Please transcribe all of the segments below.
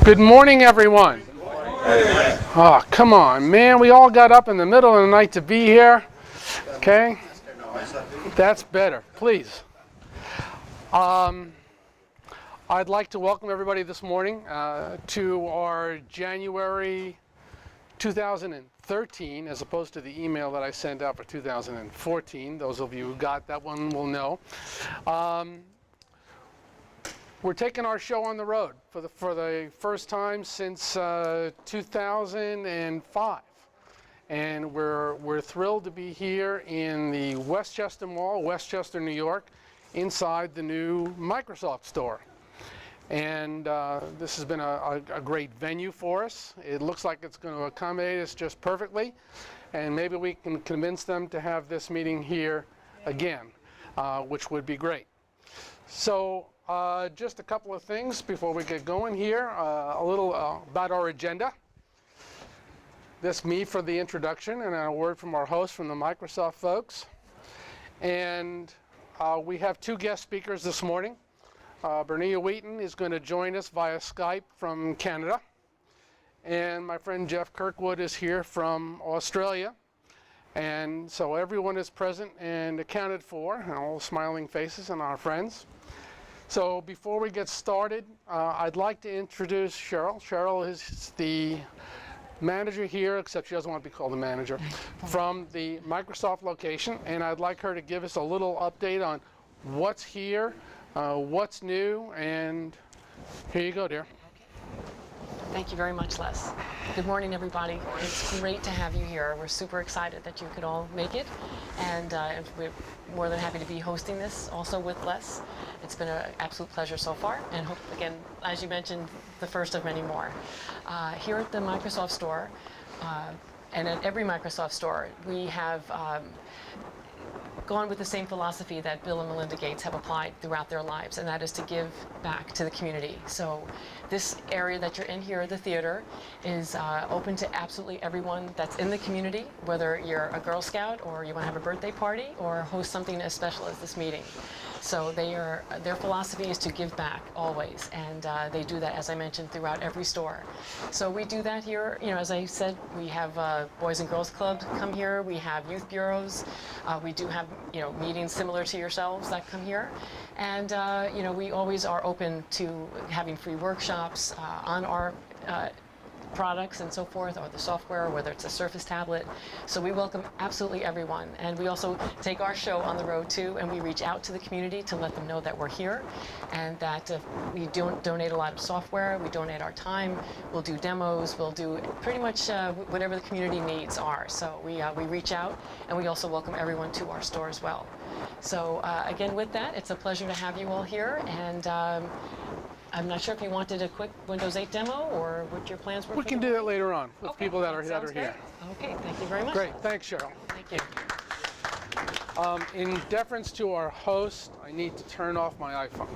Good morning, everyone. Oh, come on, man. We all got up in the middle of the night to be here. Okay? That's better. Please. I'd like to welcome everybody this morning to our January 2013, as opposed to the email that I sent out for 2014. Those of you who got that one will know. We're taking our show on the road for the first time since 2005, and we're thrilled to be here in the Westchester Mall, Westchester, New York, inside the new Microsoft store. And this has been a great venue for us. It looks like it's going to accommodate us just perfectly, and maybe we can convince them to have this meeting here again, which would be great. So. Just a couple of things before we get going here. A little about our agenda. This me for the introduction, and a word from our host from the Microsoft folks. And we have two guest speakers this morning. Bernia Wheaton is going to join us via Skype from Canada. And my friend Geoff Kirkwood is here from Australia. And so everyone is present and accounted for, and all smiling faces and our friends. So before we get started, I'd like to introduce Cheryl. Cheryl is the manager here, except she doesn't want to be called the manager, from the Microsoft location. And I'd like her to give us a little update on what's here, what's new, and here you go, dear. Thank you very much, Les. Good morning, everybody. It's great to have you here. We're super excited that you could all make it, and we're more than happy to be hosting this also with Les. It's been an absolute pleasure so far, and hope, again, as you mentioned, the first of many more. Here at the Microsoft store, and at every Microsoft store, we have gone with the same philosophy that Bill and Melinda Gates have applied throughout their lives, and that is to give back to the community. So this area that you're in here, the theater, is open to absolutely everyone that's in the community, whether you're a Girl Scout or you want to have a birthday party or host something as special as this meeting. So their philosophy is to give back always, and they do that, as I mentioned, throughout every store. So we do that here. You know, as I said, we have Boys and Girls Clubs come here. We have youth bureaus. We do have meetings similar to yourselves that come here, and we always are open to having free workshops on our products and so forth, or the software, whether it's a Surface tablet. So we welcome absolutely everyone, and we also take our show on the road too, and we reach out to the community to let them know that we're here, and that we don't donate a lot of software. We donate our time. We'll do demos. We'll do pretty much whatever the community needs are. So we reach out, and we also welcome everyone to our store as well. So again, with that, it's a pleasure to have you all here, and I'm not sure if you wanted a quick Windows 8 demo or what your plans were. We can do that later on with okay, people that are here. Okay, thank you very much. Great, thanks, Cheryl. Thank you. In deference to our host, I need to turn off my iPhone.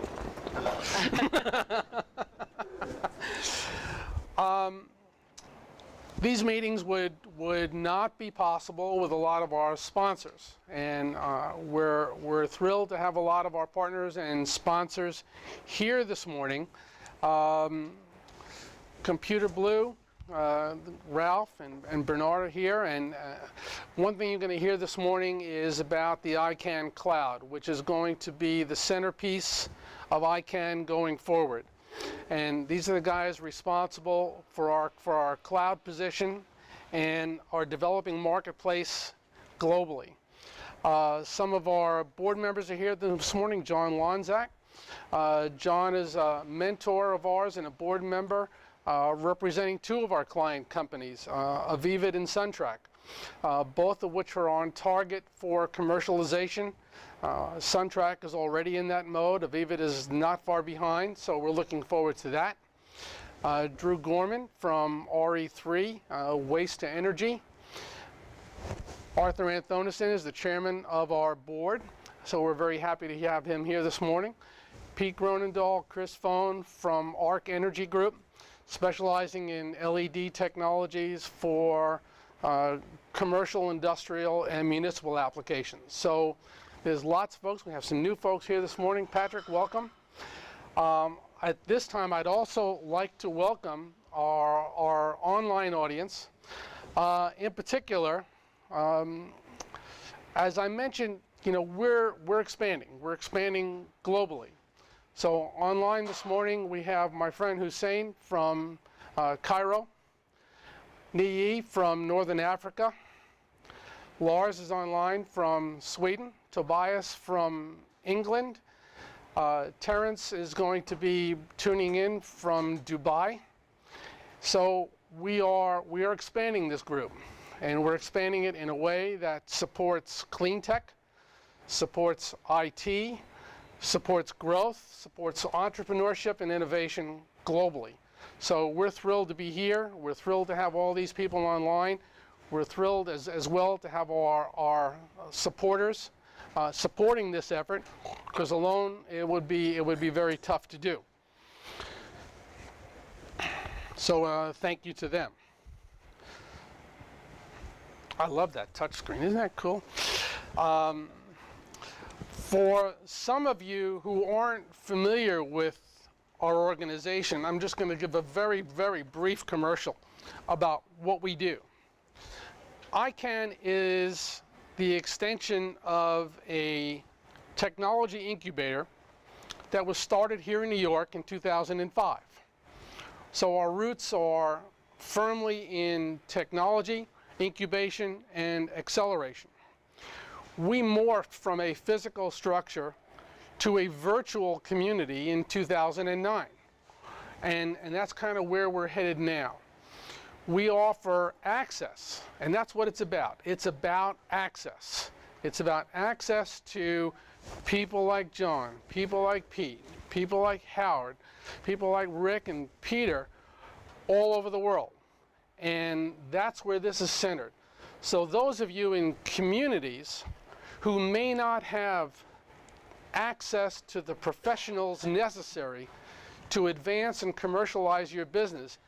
These meetings would not be possible with a lot of our sponsors, and we're thrilled to have a lot of our partners and sponsors here this morning. Computer Blue, Ralph and Bernard are here, and one thing you're going to hear this morning is about the iCAN Cloud, which is going to be the centerpiece of iCAN going forward. And these are the guys responsible for our cloud position and our developing marketplace globally. Some of our board members are here this morning. John Lonzak. John is a mentor of ours and a board member representing two of our client companies, Aviva and SunTrack, both of which are on target for commercialization. SunTrack is already in that mode. Aviva is not far behind, so we're looking forward to that. Drew Gorman from RE3, Waste to Energy. Arthur Anthonison is the chairman of our board, so we're very happy to have him here this morning. Pete Gronendahl, Chris Fohn from ARC Energy Group, specializing in LED technologies for commercial, industrial, and municipal applications. So there's lots of folks. We have some new folks here this morning. Patrick, welcome. At this time, I'd also like to welcome our online audience. In particular, as I mentioned, we're expanding. We're expanding globally. So online this morning, we have my friend Hussein from Cairo, Niyi from Northern Africa, Lars is online from Sweden, Tobias from England, Terrence is going to be tuning in from Dubai. So we are expanding this group, and we're expanding it in a way that supports clean tech, supports IT, supports growth, supports entrepreneurship and innovation globally. So we're thrilled to be here. We're thrilled to have all these people online. We're thrilled as well to have our supporters supporting this effort, because alone it would be very tough to do. So thank you to them. I love that touch screen. Isn't that cool? For some of you who aren't familiar with our organization, I'm just going to give a very, very brief commercial about what we do. iCAN is the extension of a technology incubator that was started here in New York in 2005. So our roots are firmly in technology, incubation, and acceleration. We morphed from a physical structure to a virtual community in 2009. And that's kind of where we're headed now. We offer access, and that's what it's about. It's about access. It's about access to people like John, people like Pete, people like Howard, people like Rick and Peter all over the world. And that's where this is centered. So those of you in communities who may not have access to the professionals necessary to advance and commercialize your business,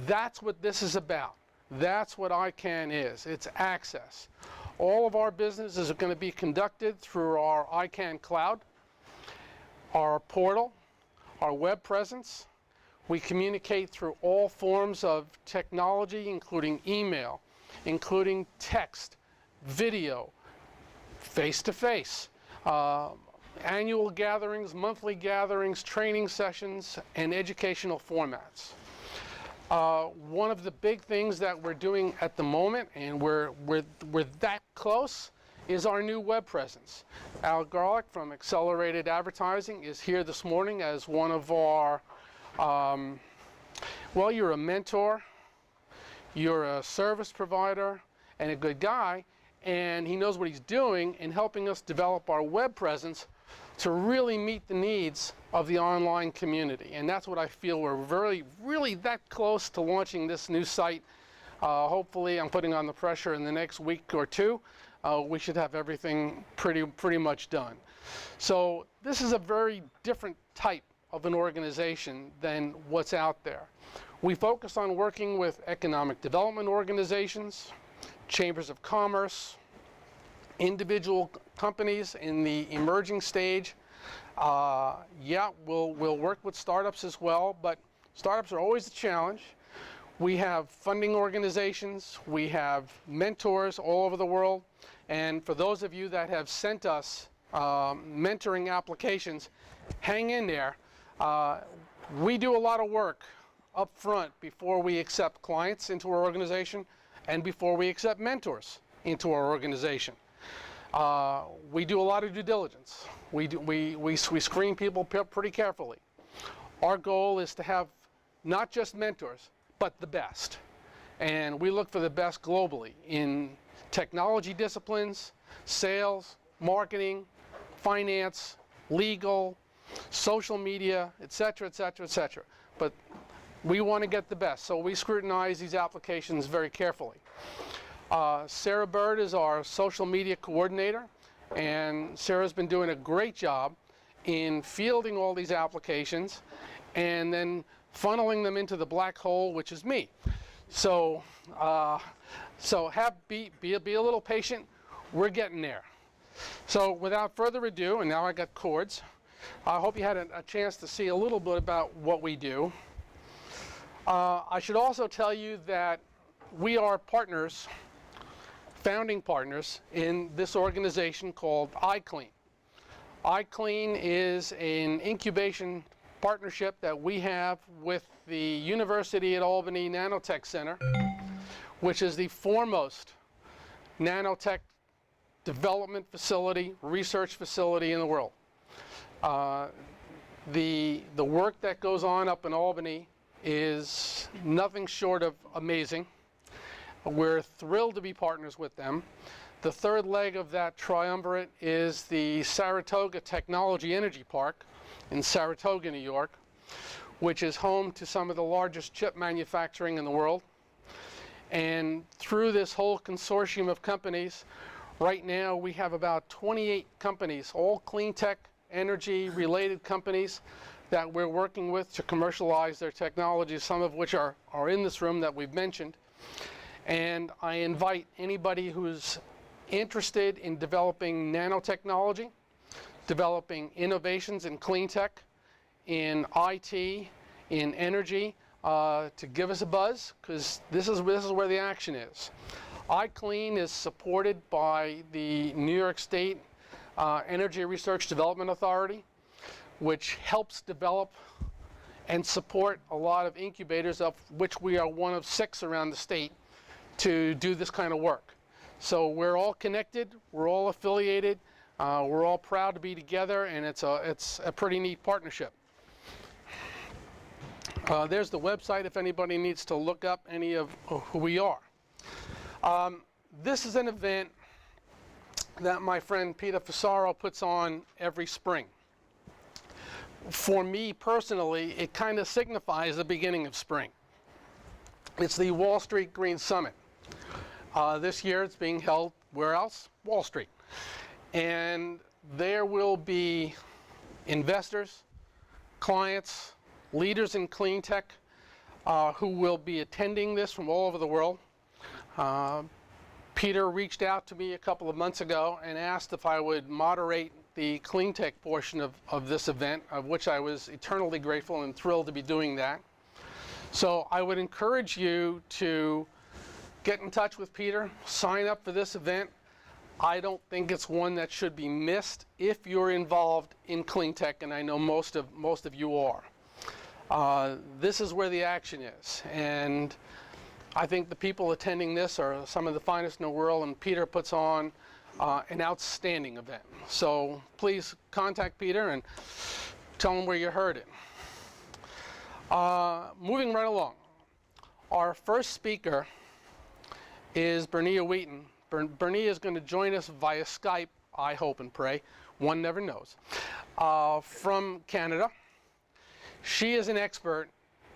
that's what this is about. That's what iCAN is. It's access. All of our businesses are going to be conducted through our iCAN cloud, our portal, our web presence. We communicate through all forms of technology, including email, including text, video, face-to-face, annual gatherings, monthly gatherings, training sessions, and educational formats. One of the big things that we're doing at the moment, and we're that close, is our new web presence. Al Garlick from Accelerated Advertising is here this morning as one of our, well, you're a mentor, you're a service provider, and a good guy, and he knows what he's doing in helping us develop our web presence to really meet the needs of the online community. And that's what I feel we're really that close to launching this new site. Hopefully, I'm putting on the pressure in the next week or two. We should have everything pretty much done. So this is a very different type of an organization than what's out there. We focus on working with economic development organizations, chambers of commerce, individual companies in the emerging stage. Yeah, we'll work with startups as well, but startups are always a challenge. We have funding organizations, we have mentors all over the world, and for those of you that have sent us mentoring applications, hang in there. We do a lot of work up front before we accept clients into our organization and before we accept mentors into our organization. We do a lot of due diligence. We screen people pretty carefully. Our goal is to have not just mentors, but the best. And we look for the best globally in technology disciplines, sales, marketing, finance, legal, social media, et cetera, et cetera, et cetera. But we want to get the best, so we scrutinize these applications very carefully. Sarah Bird is our social media coordinator, and Sarah's been doing a great job in fielding all these applications and then funneling them into the black hole, which is me. So, be a little patient. We're getting there. So without further ado, and now I got cords, I hope you had a chance to see a little bit about what we do. I should also tell you that we are partners, founding partners, in this organization called iCANny. iCANny is an incubation partnership that we have with the University at Albany Nanotech Center, which is the foremost nanotech development facility, research facility in the world. The work that goes on up in Albany is nothing short of amazing. We're thrilled to be partners with them. The third leg of that triumvirate is the Saratoga Technology Energy Park in Saratoga, New York, which is home to some of the largest chip manufacturing in the world. And through this whole consortium of companies, right now we have about 28 companies, all clean tech, energy related companies that we're working with to commercialize their technologies, some of which are in this room that we've mentioned. And I invite anybody who's interested in developing nanotechnology, developing innovations in clean tech, in IT, in energy, to give us a buzz, because this is where the action is. iCANny is supported by the New York State Energy Research Development Authority, which helps develop and support a lot of incubators, of which we are one of 6 around the state, to do this kind of work. So we're all connected, we're all affiliated, we're all proud to be together, and it's a pretty neat partnership. There's the website if anybody needs to look up any of who we are. This is an event that my friend Peter Fusaro puts on every spring. For me personally, it kind of signifies the beginning of spring. It's the Wall Street Green Summit. This year it's being held, where else? Wall Street. And there will be investors, clients, leaders in clean tech who will be attending this from all over the world. Peter reached out to me a couple of months ago and asked if I would moderate the clean tech portion of this event, of which I was eternally grateful and thrilled to be doing that. So I would encourage you to get in touch with Peter, sign up for this event. I don't think it's one that should be missed if you're involved in clean tech, and I know most of you are. This is where the action is, and I think the people attending this are some of the finest in the world, and Peter puts on an outstanding event. So please contact Peter and tell him where you heard it. Moving right along, our first speaker is Bernia Wheaton. Bernia is going to join us via Skype, I hope and pray. One never knows. From Canada. She is an expert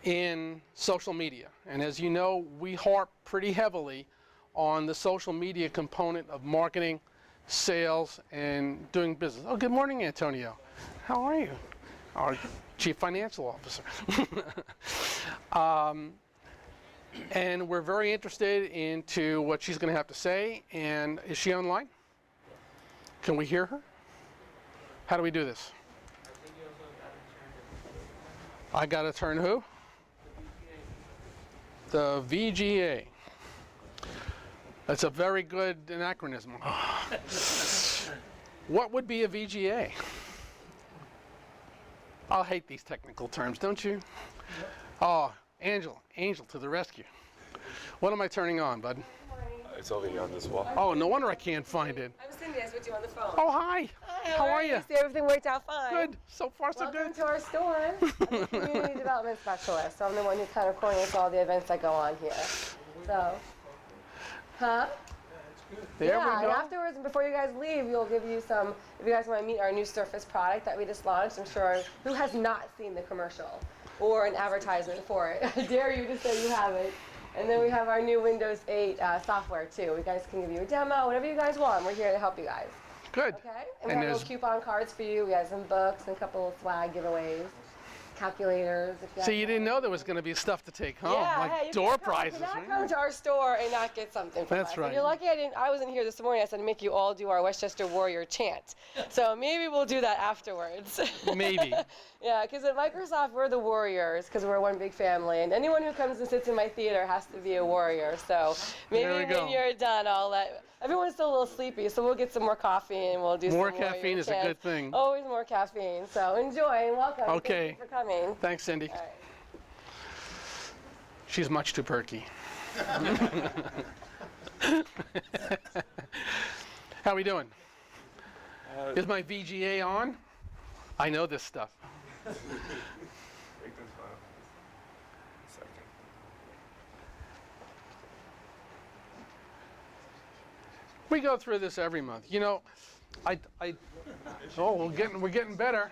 in social media. And as you know, we harp pretty heavily on the social media component of marketing, sales, and doing business. Oh, good morning, Antonio. How are you? Our Chief Financial Officer. And we're very interested into what she's going to have to say. And is she online? Can we hear her? How do we do this? I got to turn who? The VGA. That's a very good anachronism. What would be a VGA? I hate these technical terms, don't you? Oh, Angel to the rescue. What am I turning on, bud? It's over here on this wall. Oh, no wonder I can't find it. I was Cindy. I was with you on the phone. Oh, hi. Hi, How are you? See, everything worked out fine. Good. So far, so Welcome good. to our store. I'm the community development specialist. So I'm the one who kind of coordinates all the events that go on here. So, There yeah, we go. and afterwards, and before you guys leave, we'll give you some, if you guys want to meet our new Surface product that we just launched. I'm sure, who has not seen the commercial or an advertisement for it? I dare you to say you haven't. And then we have our new Windows 8 software too. We guys can give you a demo, whatever you guys want. We're here to help you guys. Good. Okay? And we have little coupon cards for you. We have some books and a couple of swag giveaways. calculators. If you So guys you didn't know there was going to be stuff to take home, Yeah, like hey, you door can't come- prizes. You cannot right? come to our store and not get something from That's us. right. And you're lucky I wasn't here this morning. I said to make you all do our Westchester Warrior chant. So maybe we'll do that afterwards. Maybe. Yeah, because at Microsoft we're the Warriors because we're one big family, and anyone who comes and sits in my theater has to be a Warrior. So maybe There we when go. you're done, I'll let. Everyone's still a little sleepy, so we'll get some more coffee and we'll do More some Warrior caffeine is a chants. good thing. Always more caffeine. So enjoy and welcome. Okay. Thank you for coming. Thanks, Cindy. All right. She's much too perky. How we doing? Is my VGA on? I know this stuff. We go through this every month. You know, oh, we're getting better.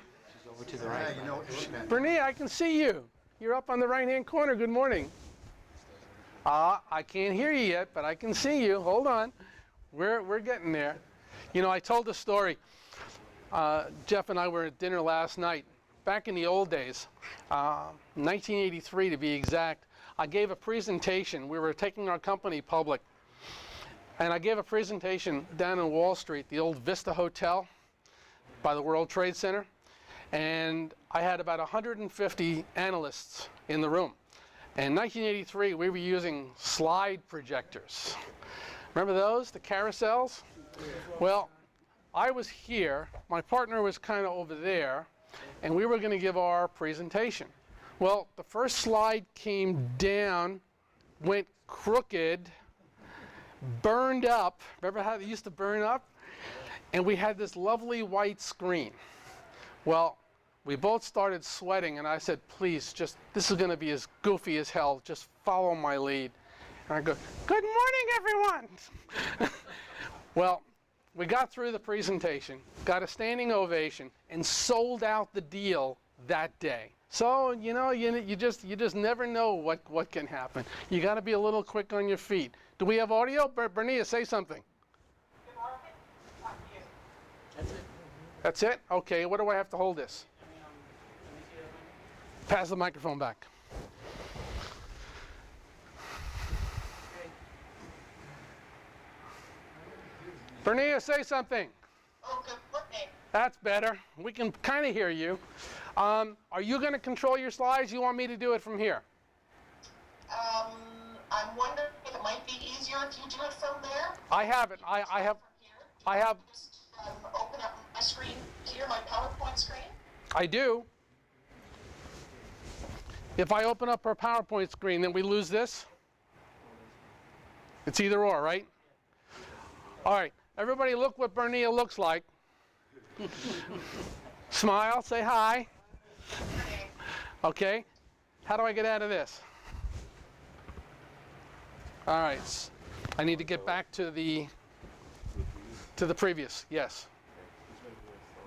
Over to the right. Bernie, I can see you. You're up on the right-hand corner. Good morning. I can't hear you yet, but I can see you. Hold on. We're getting there. You know, I told a story. Geoff and I were at dinner last night. Back in the old days, 1983 to be exact, I gave a presentation. We were taking our company public. And I gave a presentation down in Wall Street, the old Vista Hotel by the World Trade Center. And I had about 150 analysts in the room. In 1983, we were using slide projectors. Remember those, the carousels? Well, I was here, my partner was kind of over there, and we were going to give our presentation. Well, the first slide came down, went crooked, burned up. Remember how they used to burn up? And we had this lovely white screen. Well, we both started sweating, and I said, please, this is going to be as goofy as hell. Just follow my lead. And I go, good morning, everyone. Well, we got through the presentation, got a standing ovation, and sold out the deal that day. So, you know, you just never know what can happen. You got to be a little quick on your feet. Do we have audio? Bernia, say something. That's it? Okay, what do I have to hold this? Pass the microphone back. Bernia, say something. Oh, good morning. That's better. We can kind of hear you. Are you going to control your slides? You want me to do it from here? I'm wondering if it might be easier if you do it from there. I have it. I have. I have. Just open up my screen here, my PowerPoint screen. I do. If I open up our PowerPoint screen, then we lose this? It's either or, right? All right. Everybody look what Bernia looks like. Smile. Say hi. Okay. How do I get out of this? All right. I need to get back to the previous. Yes.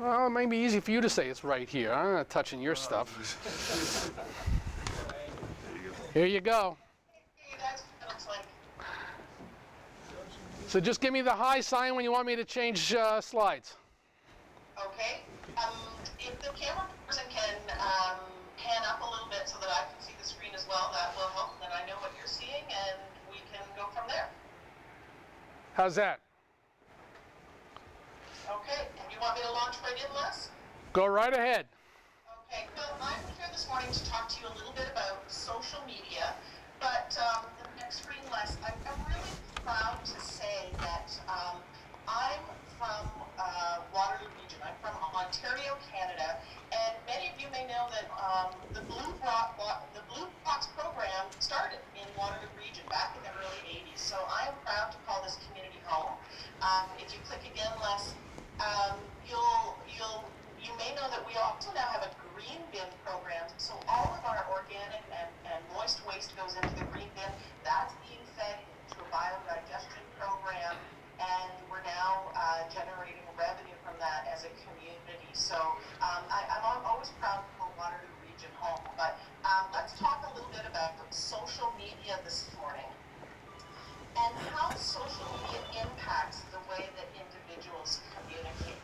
Well, it might be easy for you to say it's right here. I'm not touching your stuff. Here you go. Hey, that's what it looks like. So just give me the hi sign when you want me to change slides. Okay. If the camera person can pan up a little bit so that I can see the screen as well, that will help. Then I know what you're seeing, and we can go from there. How's that? Okay. And you want me to launch right in, Les? Go right ahead. Okay, well, I'm here this morning to talk to you a little bit about social media, but the next screen, Les, I'm really proud to say that I'm from Waterloo region. I'm from Ontario, Canada, and many of you may know that the Blue Box program started in Waterloo region back in the early 80s. So I am proud to call this community home. If you click again, Les, you may know that we also now have a green bin program. So all of our organic and moist waste goes into the green bin. That's being fed into a biodigestion program, and we're now generating revenue from that as a community. So I'm always proud to call Waterloo region home. But let's talk a little bit about social media this morning and how social media impacts the way that individuals communicate.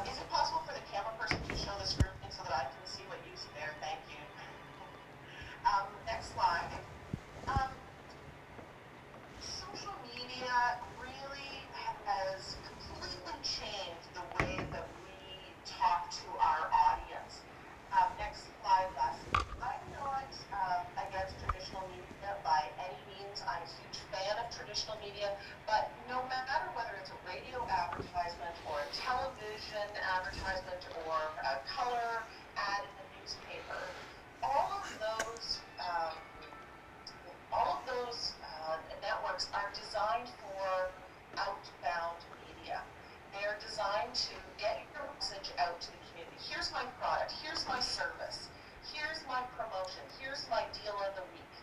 Is it possible for the camera next slide. Um, Social media really has completely changed the way that we talk to our audience. Next slide, Les. I'm not against traditional media by any means. I'm a huge fan of traditional media, but no matter whether it's a radio advertisement or a television advertisement or a color ad in the newspaper, all of those networks are designed for outbound media. They are designed to get your message out to the community. Here's my product, here's my service, here's my promotion, here's my deal of the week.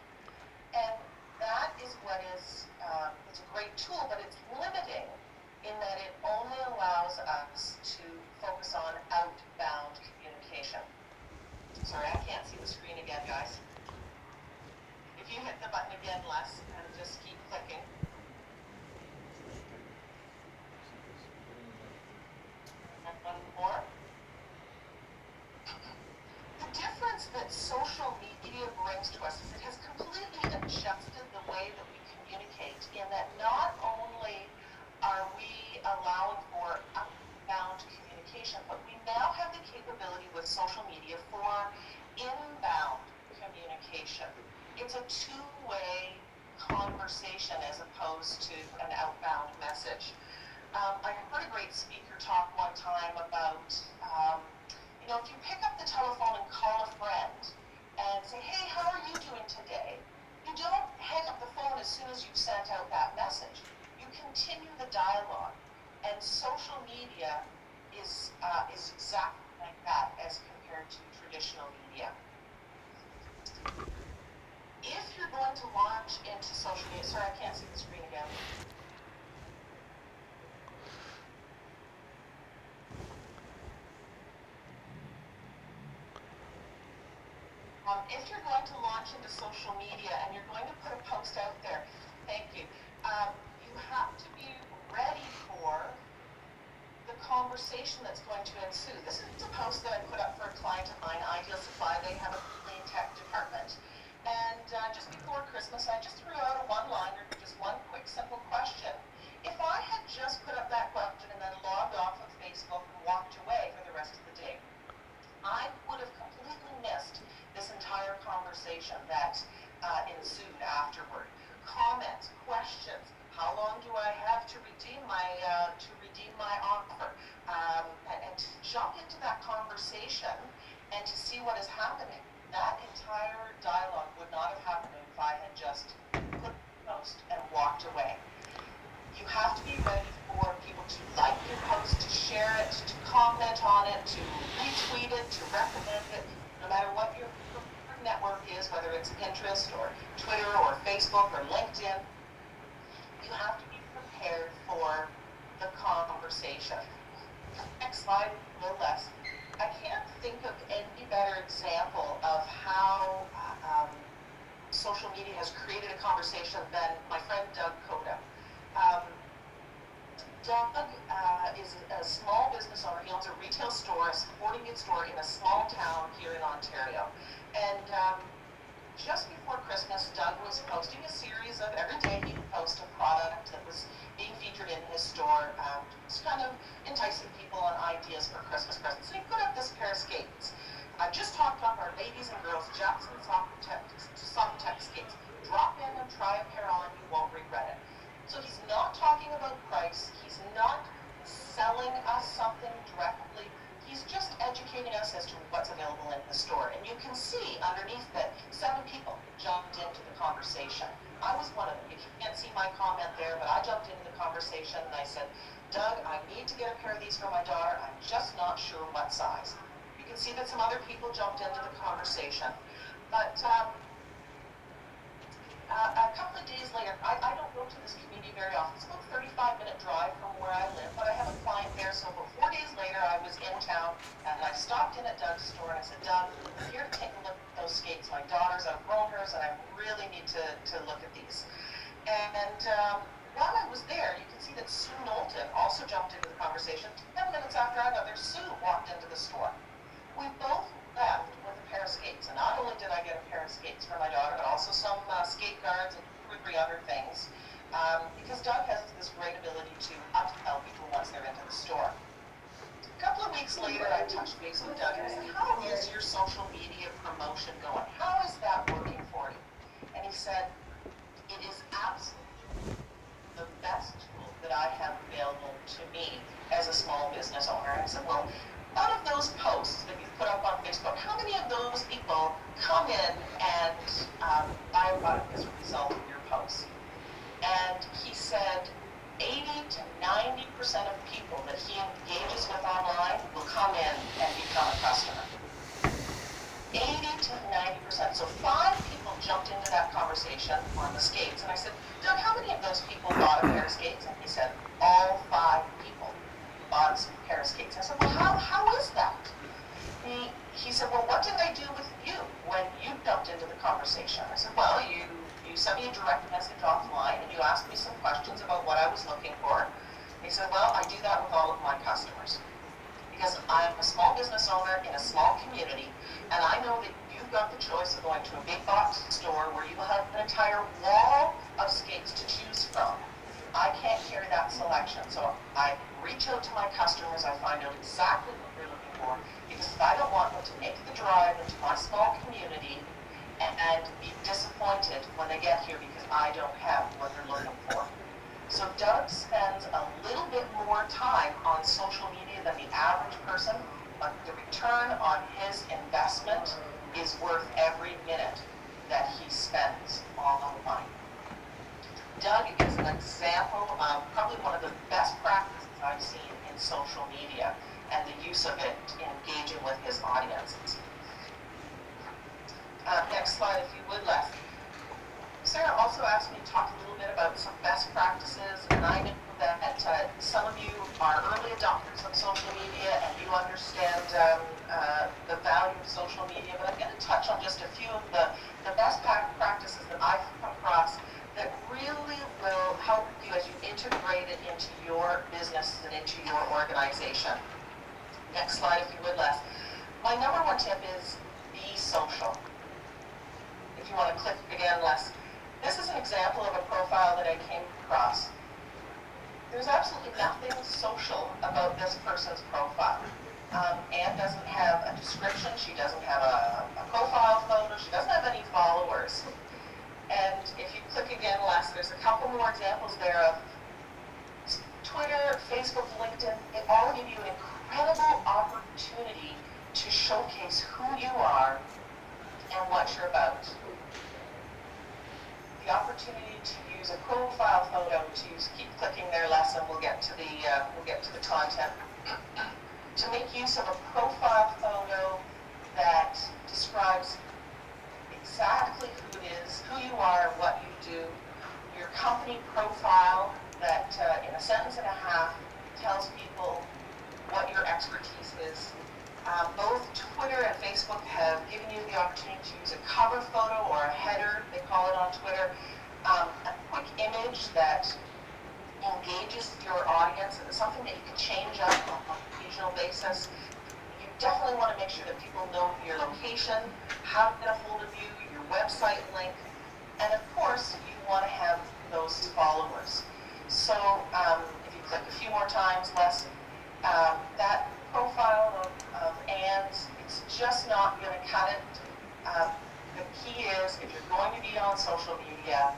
And that is what is, it's a great tool, but it's limiting in that it only allows us to focus on outbound communication. Sorry, I can't see the screen again, guys. If you hit the button again, Les, and just keep clicking. And one more. The difference that social media brings to us is it has completely adjusted the way that we communicate, in that not only are we allowing for outbound communication, but we now have the capability with social media for inbound communication. It's a two-way conversation as opposed to an outbound message. I heard a great speaker talk one time about, if you pick up the telephone and call a friend and say, hey, how are you doing today? You don't hang up the phone as soon as you've sent out that message. You continue the dialogue. And social media is exactly like that as compared to traditional media. If you're going to launch into social media, sorry, I can't see the screen again. If you're going to launch into social media and you're going to put a post out there, thank you, you have to be ready for the conversation that's going to ensue. This is a post that I put up for a client of mine, Ideal Supply. They have a clean tech department. And just before Christmas, I just threw out a one-liner, just one quick, simple question. If I had just put up that question and then logged off of Facebook and walked away for the rest of the day, I would have completely missed this entire conversation that ensued afterward. Comments, questions, how long do I have to redeem my offer? And to jump into that conversation and to see what is happening. That entire dialogue would not have happened if I had just put the post and walked away. You have to be ready for people to like your post, to share it, to comment on it, to retweet it, to recommend it, no matter what your network is, whether it's Pinterest or Twitter or Facebook or LinkedIn. You have to be prepared for the conversation. Next slide, a little less. I can't think of any better example of how social media has created a conversation than my friend Doug Koda. Doug is a small business owner. He owns a retail store, a sporting goods store in a small town here in Ontario. And just before Christmas, Doug was posting a series of, every day he would post a product that was being featured in his store, just kind of enticing people on ideas for Christmas presents. So he put up this pair of skates. I just talked up our ladies and girls Jackson Soft-Tech skates. Drop in and try a pair on, you won't regret it. So he's not talking about price. He's not selling us something directly. He's just educating us as to what's available in the store. And you can see underneath that 7 people jumped into the conversation. I was one of them. You can't see my comment there, but I jumped into the conversation and I said, Doug, I need to get a pair of these for my daughter. I'm just not sure what size. You can see that some other people jumped into the conversation. But a couple of days later, I don't go to this community very often. It's about a 35-minute drive from where I live, but I have a client there. So about 4 days later, I was in town, and I stopped in at Doug's store, and I said, Doug, I'm here to take a look at those skates. My daughter's outgrown hers, and I really need to look at these. And while I was there, you can see that Sue Knowlton also jumped into the conversation. 10 minutes after I got there, Sue walked into the store. We both left with a pair of skates. skates. And not only did I get a pair of skates for my daughter, but also some skate guards and 2 or 3 other things. Because Doug has this great ability to upsell people once they're into the store. A couple of weeks later, I touched base with Doug and I said, how is your social media promotion going? How is that working for you? And he said, it is absolutely the best tool that I have available to me as a small business owner. And I said, well, out of those posts that you put up on Facebook, how many of those people come in and buy a product as a result of your posts? And he said 80 to 90% of people that he engages with online will come in and become a customer. 80 to 90%. So 5 people jumped into that conversation on the skates. And I said, Doug, how many of those people bought a pair of skates? And he said, all 5 people bought a pair of skates. I said, well, how is that? He said, well, what did I do with you when you jumped into the conversation? I said, well, you sent me a direct message offline and you asked me some questions about what I was looking for. He said, well, I do that with all of my customers. Because I'm a small business owner in a small community, and I know that you've got the choice of going to a big box store where you will have an entire wall of skates to choose from. I can't carry that selection, so I reach out to my customers, I find out exactly what they're looking for, because I don't want them to make the drive into my small community and be disappointed when they get here because I don't have what they're looking for. So Doug spends a little bit more time on social media than the average person, but the return on his investment is worth every minute that he spends online. Doug is an example of probably one of the best practices I've seen in social media and the use of it in engaging with his audiences. Next slide, if you would, Les. Sarah also asked me to talk a little bit about some best practices, and I know that some of you are early adopters of social media and you understand the value of social media, but I'm going to touch on just a few of the best practices that I've come across that really will help you as you integrate it into your business and into your organization. Next slide, if you would, Les. My number 1 tip is be social. If you want to click again, Les. This is an example of a profile that I came across. There's absolutely nothing social about this person's profile. Anne doesn't have a description, she doesn't have a profile photo, she doesn't have any followers. And if you click again, Les, there's a couple more examples there of Twitter, Facebook, LinkedIn. They all give you an incredible opportunity to showcase who you are and what you're about. The opportunity to use a profile photo, keep clicking there, Les, and we'll get to the content. To make use of a profile photo that describes exactly who it is, who you are, what you do. Your company profile that in a sentence and a half tells people what your expertise is. Both Twitter and Facebook have given you the opportunity to use a cover photo or a header, they call it on Twitter, a quick image that engages your audience, and it's something that you can change up on a occasional basis. You definitely want to make sure that people know your location, how to get a hold of you, your website link, and of course, you want to have those followers. So if you click a few more times, Les, that profile of Anne's, it's just not going to cut it. The key is, if you're going to be on social media,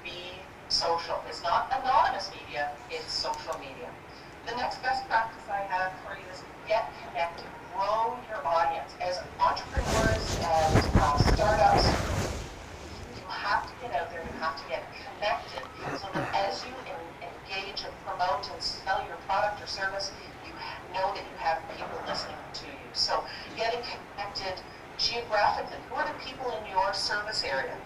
be social. It's not anonymous media, it's social media. The next best practice I have for you is get connected, grow your audience. As entrepreneurs, as startups, you have to get out there, you have to get connected, so that as you engage and promote and sell your product or service, you know that you have people listening to you. So getting connected geographically. Who are the people in your service area?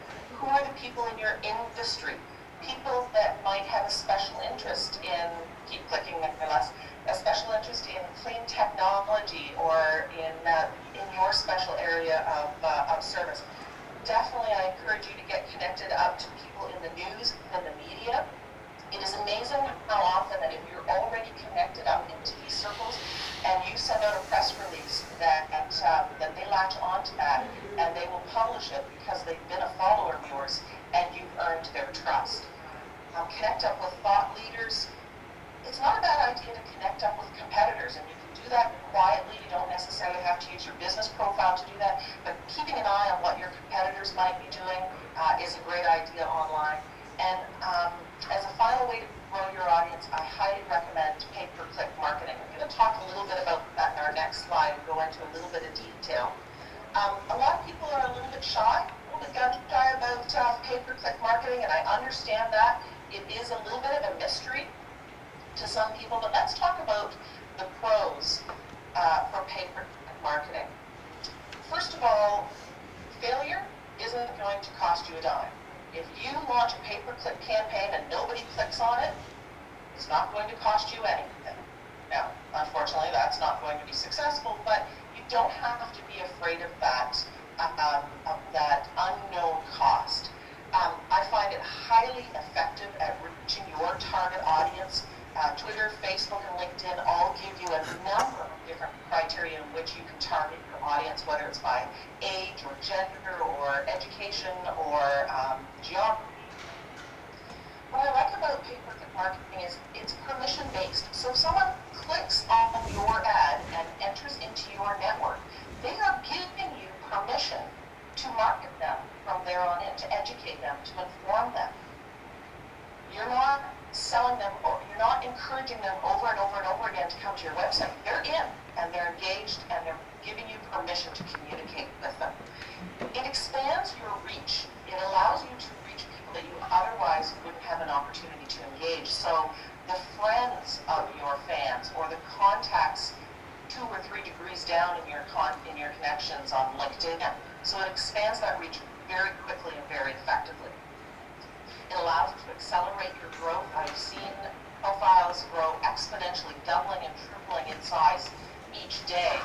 Who are the people in your industry? People that might have a special interest in, keep clicking less, a special interest in clean technology or in your special area of service. Definitely, I encourage you to get connected up to people in the news and the media. It is amazing how often that if you're already connected up into these circles and you send out a press release that they latch onto that and they will publish it because they've been a follower of yours and you've earned their trust. Connect up with thought leaders. It's not a bad idea to connect up with competitors, and you can do that quietly. You don't necessarily have to use your business profile to do that, but keeping an eye on what your competitors might be doing is a great idea online. And as a final way to grow your audience, I highly recommend pay-per-click marketing. I'm going to talk a little bit about that in our next slide and go into a little bit of detail. A lot of people are a little bit shy, about pay-per-click marketing, and I understand that. It is a little bit of a mystery to some people, but let's talk about the pros for pay-per-click marketing. First of all, failure isn't going to cost you a dime. If you launch a pay-per-click campaign and nobody clicks on it, it's not going to cost you anything. Now, unfortunately, that's not going to be successful, but you don't have to be afraid of that unknown cost. I find it highly effective at reaching your target audience. Twitter, Facebook, and LinkedIn all give you a number of different criteria in which you can target your audience, whether it's by age or gender or education or geography. What I like about pay-per-click marketing is it's permission-based. So if someone clicks on your ad and enters into your network, they are giving you permission to market them from there on in, to educate them, to inform them. You're not selling them, or you're not encouraging them over and over and over again to come to your website. They're in, and they're engaged, and they're giving you permission to communicate with them. It expands your reach. It allows you to reach people that you otherwise wouldn't have an opportunity to engage. So the friends of your fans, or the contacts 2 or 3 degrees down in your connections on LinkedIn. So it expands that reach very quickly and very effectively. It allows you to accelerate your growth. I've seen profiles grow exponentially, doubling and tripling in size each day,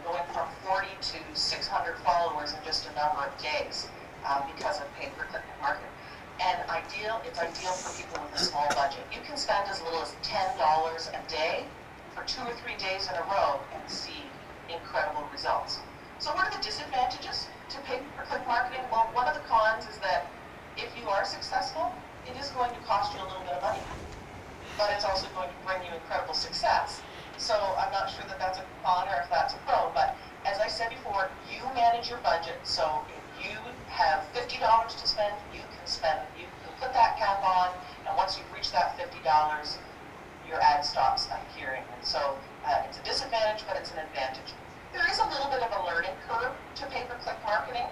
going from 40 to 600 followers in just a number of days because of pay-per-click marketing. And it's ideal for people with a small budget. You can spend as little as $10 a day for 2 or 3 days in a row and see incredible results. So what are the disadvantages to pay-per-click marketing? Well, one of the cons is that if you are successful, it is going to cost you a little bit of money, but it's also going to bring you incredible success. So I'm not sure that that's a con or if that's a pro, but as I said before, you manage your budget. So if you have $50 to spend, you can put that cap on, and once you've reached that $50, your ad stops appearing. And so it's a disadvantage, but it's an advantage. There is a little bit of a learning curve to pay-per-click marketing.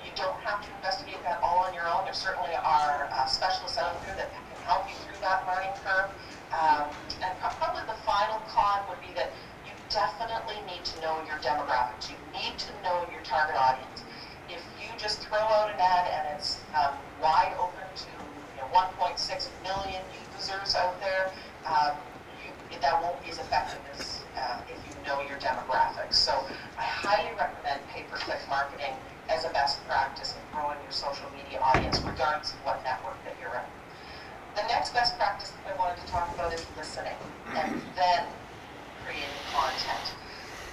You don't have to investigate that all on your own. There certainly are specialists out there that can help you through that learning curve. And probably the final con would be that you definitely need to know your demographics. You need to know your target audience. If you just throw out an ad and it's wide open to 1.6 million users out there, that won't be as effective as if you know your demographics. So I highly recommend pay-per-click marketing as a best practice in growing your social media audience, regardless of what network that you're in. The next best practice that I wanted to talk about is listening, and then creating content.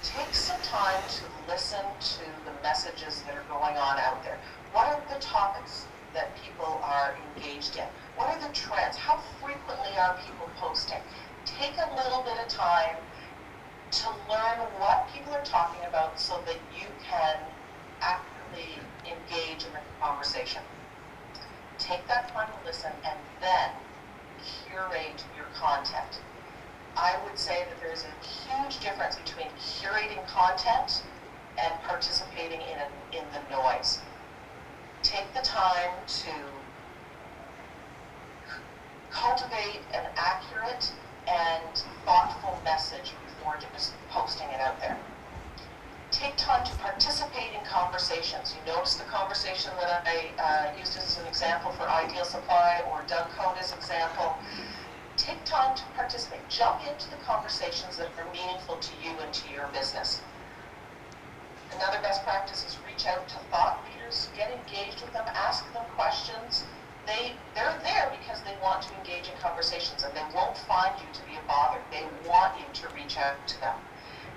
Take some time to listen to the messages that are going on out there. What are the topics that people are engaged in? What are the trends? How frequently are people posting? Take a little bit of time to learn what people are talking about so that you can actively engage in the conversation. Take that time to listen and then curate your content. I would say that there's a huge difference between curating content and participating in the noise. Take the time to cultivate an accurate and thoughtful message before just posting it out there. Take time to participate in conversations. You notice the conversation that I used as an example for Ideal Supply or Doug Coda's example. Take time to participate. Jump into the conversations that are meaningful to you and to your business. Another best practice is reach out to thought leaders, get engaged with them, ask them questions. They're there because they want to engage in conversations, and they won't find you to be a bother. They want you to reach out to them.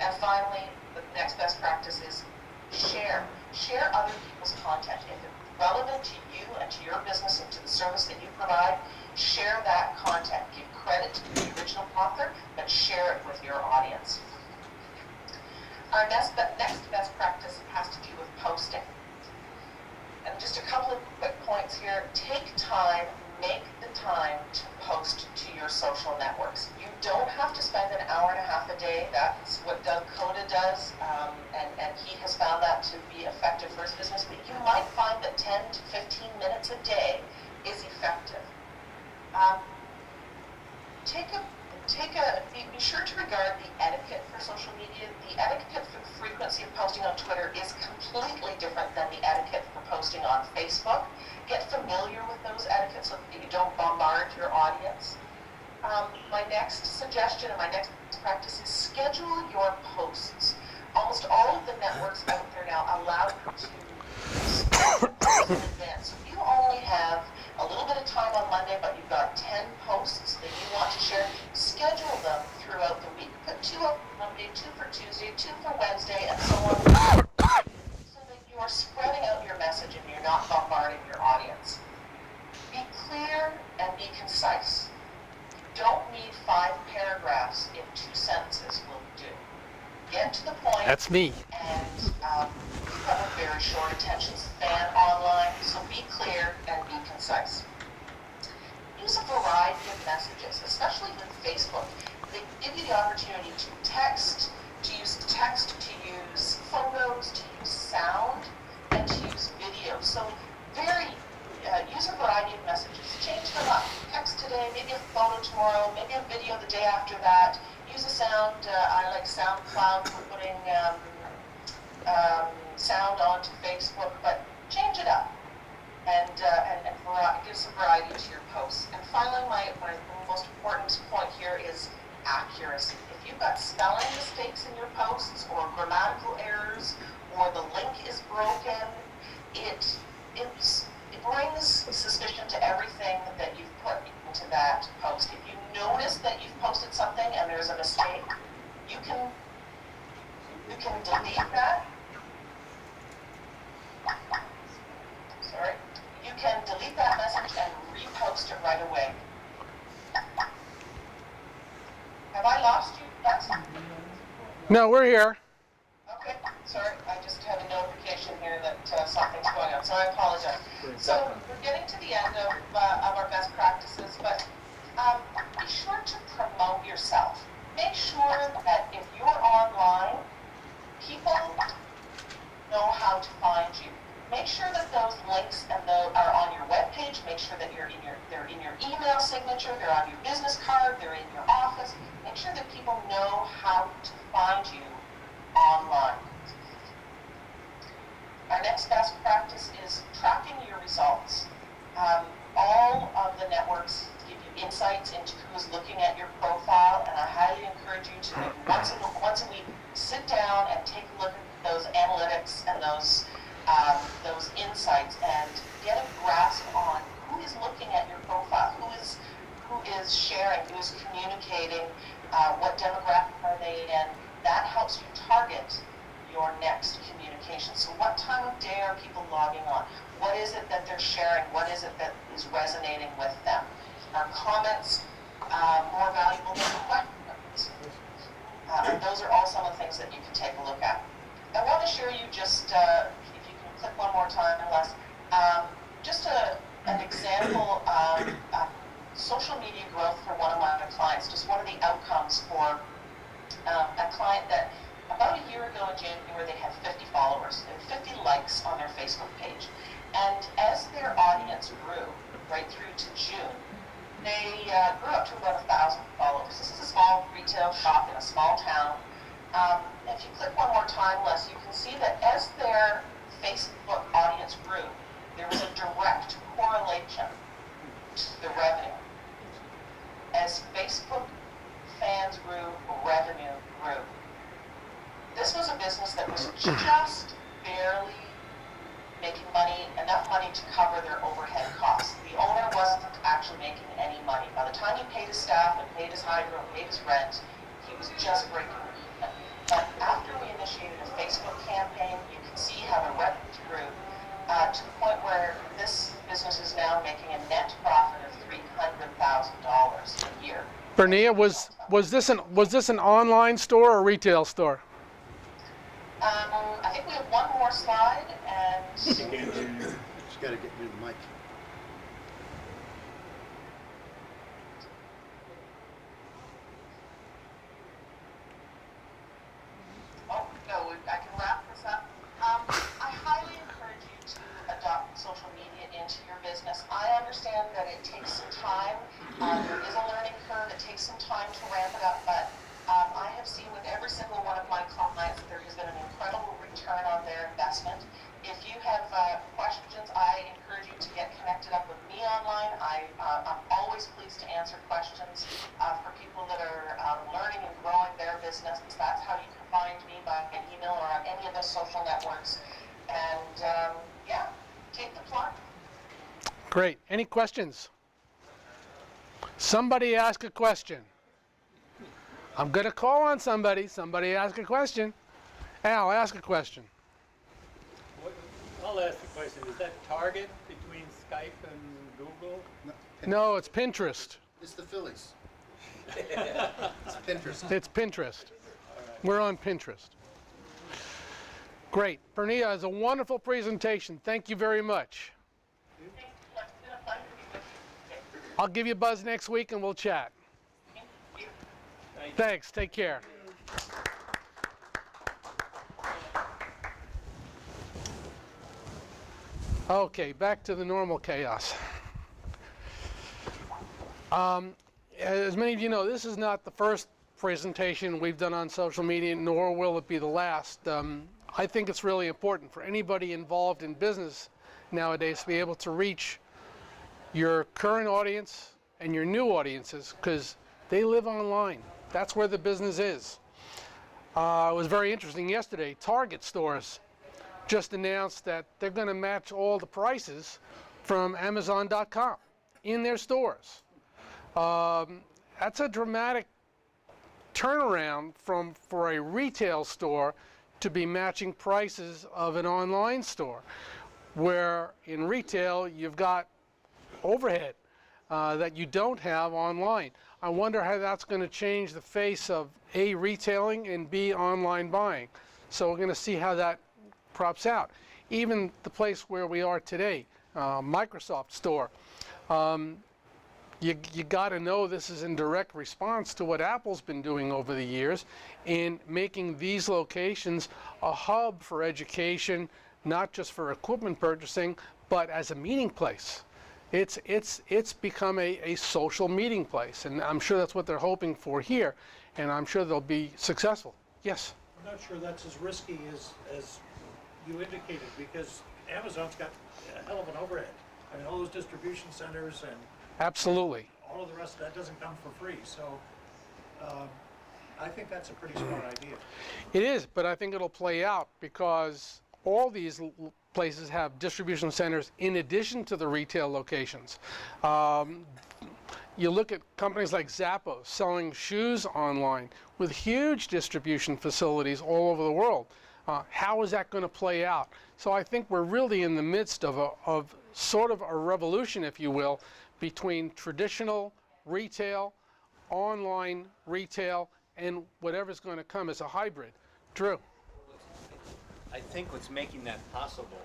And finally, the next best practice is share. Share other people's content. If it's relevant to you and to your business and to the service that you provide, share that content. Give credit to the original author, but share it with your audience. Our next best practice has to do with posting. And just a couple of quick points here. Take time, make the time to post to your social networks. You don't have to spend an hour and a half a day. That's what Doug Coda does, and he has found that to be effective for his business. But you might find that 10 to 15 minutes a day is effective. Be sure to regard the etiquette for social media. The etiquette for the frequency of posting on Twitter is completely different than the etiquette for posting on Facebook. Get familiar with those etiquettes so that you don't bombard your audience. My next suggestion and my next practice is schedule your posts. Almost all of the networks out there now allow you to schedule posts in advance. So you only have a little bit of time on Monday, but you've got 10 posts that you want to share. Schedule them throughout the week. Put 2 on Monday, 2 for Tuesday, 2 for Wednesday, and so on. So that you are spreading out your message and you're not bombarding your audience. Be clear and be concise. You don't need 5 paragraphs if 2 sentences will do. Get to the point. That's me. And you have a very short attention span online, so be clear and be concise. Use a variety of messages, especially with Facebook. They give you the opportunity to use photos, to use sound, and to use video. So use a variety of messages. Change them up. Text today, maybe a photo tomorrow, maybe a video the day after that. Use a sound. I like SoundCloud for putting sound onto Facebook, but change it up and give some variety to your posts. And finally, my most important point here is accuracy. If you've got spelling mistakes in your posts or grammatical errors or the link is broken, it brings suspicion to everything that you've put into that post. If you notice that you've posted something and there's a mistake, you can delete that. Sorry. You can delete that message and repost it right away. Have I lost you? Yes? No, we're here. Okay, sorry, I just had a notification here that something's going on, so I apologize. So we're getting to the end of our best practices, but be sure to promote yourself. Make sure that if you're online, people know how to find you. Make sure that those links are on your webpage. Make sure that they're in your email signature, they're on your business card, they're in your office. Make sure that people know how to find you online. Our next best practice is tracking your results. All of the networks give you insights into who's looking at your profile, and I highly encourage you to once a week sit down and take a look at those analytics and those insights and get a grasp on who is looking at your profile, who is sharing, who is communicating, what demographic are they in. That helps you target your next communication. So what time of day are people logging on? What is it that they're sharing? What is it that is resonating with them? Are comments more valuable than questions? And those are all some of the things that you can take a look at. I want to share you just, if you can click one more time, Les, just an example of social media growth for one of my clients, just one of the outcomes for a client that about a year ago in January they had 50 followers. They had 50 likes on their Facebook page. And as their audience grew right through to June, they grew up to about 1,000 followers. This is a small retail shop in a small town. If you click one more time, Les, you can see that as their Facebook audience grew, there was a direct correlation to the revenue. As Facebook fans grew, revenue grew. This was a business that was just barely making enough money to cover their overhead costs. The owner wasn't actually making any money. By the time he paid his staff and paid his hydro and paid his rent, he was just breaking even. But Bernia, was this an online store or retail store? I think we have one more slide, and Just got to get rid of the mic. oh no, I can wrap this up. I highly encourage you to adopt social media into your business. I understand that it takes some time. There is a learning curve. It takes some time to ramp it up, but I have seen with every single one of my clients that there has been an incredible return on their investment. If you have questions, I encourage you to get connected up with me online. I'm always pleased to answer questions for people that are learning and growing their business. That's how you can find me, by an email or on any of the social networks. And yeah, take the plunge. Great. Any questions? Somebody ask a question. I'm going to call on somebody. Somebody ask a question. Al, ask a question. I'll ask the question. Is that Target between Skype and Google? No, it's Pinterest. It's the Phillies. It's Pinterest. It's Pinterest. We're on Pinterest. Great. Bernia, it's a wonderful presentation. Thank you very much. It's been a pleasure to be with you. I'll give you a buzz next week and we'll chat. Thanks. Take care. Okay, back to the normal chaos. As many of you know, this is not the first presentation we've done on social media, nor will it be the last. I think it's really important for anybody involved in business nowadays to be able to reach your current audience and your new audiences, because they live online. That's where the business is. It was very interesting yesterday. Target stores just announced that they're going to match all the prices from Amazon.com in their stores. That's a dramatic turnaround for a retail store to be matching prices of an online store, where in retail you've got overhead that you don't have online. I wonder how that's going to change the face of A, retailing, and B, online buying. So we're going to see how that props out. Even the place where we are today, Microsoft Store, you got to know this is in direct response to what Apple's been doing over the years in making these locations a hub for education, not just for equipment purchasing, but as a meeting place. It's become a social meeting place, and I'm sure that's what they're hoping for here, and I'm sure they'll be successful. Yes? I'm not sure that's as risky as you indicated, because Amazon's got a hell of an overhead. I mean, all those distribution centers and Absolutely. all of the rest of that doesn't come for free. So I think that's a pretty smart idea. It is, but I think it'll play out because all these places have distribution centers in addition to the retail locations. You look at companies like Zappos selling shoes online with huge distribution facilities all over the world. How is that going to play out? So I think we're really in the midst of sort of a revolution, if you will, between traditional retail, online retail, and whatever's going to come as a hybrid. Drew? I think what's making that possible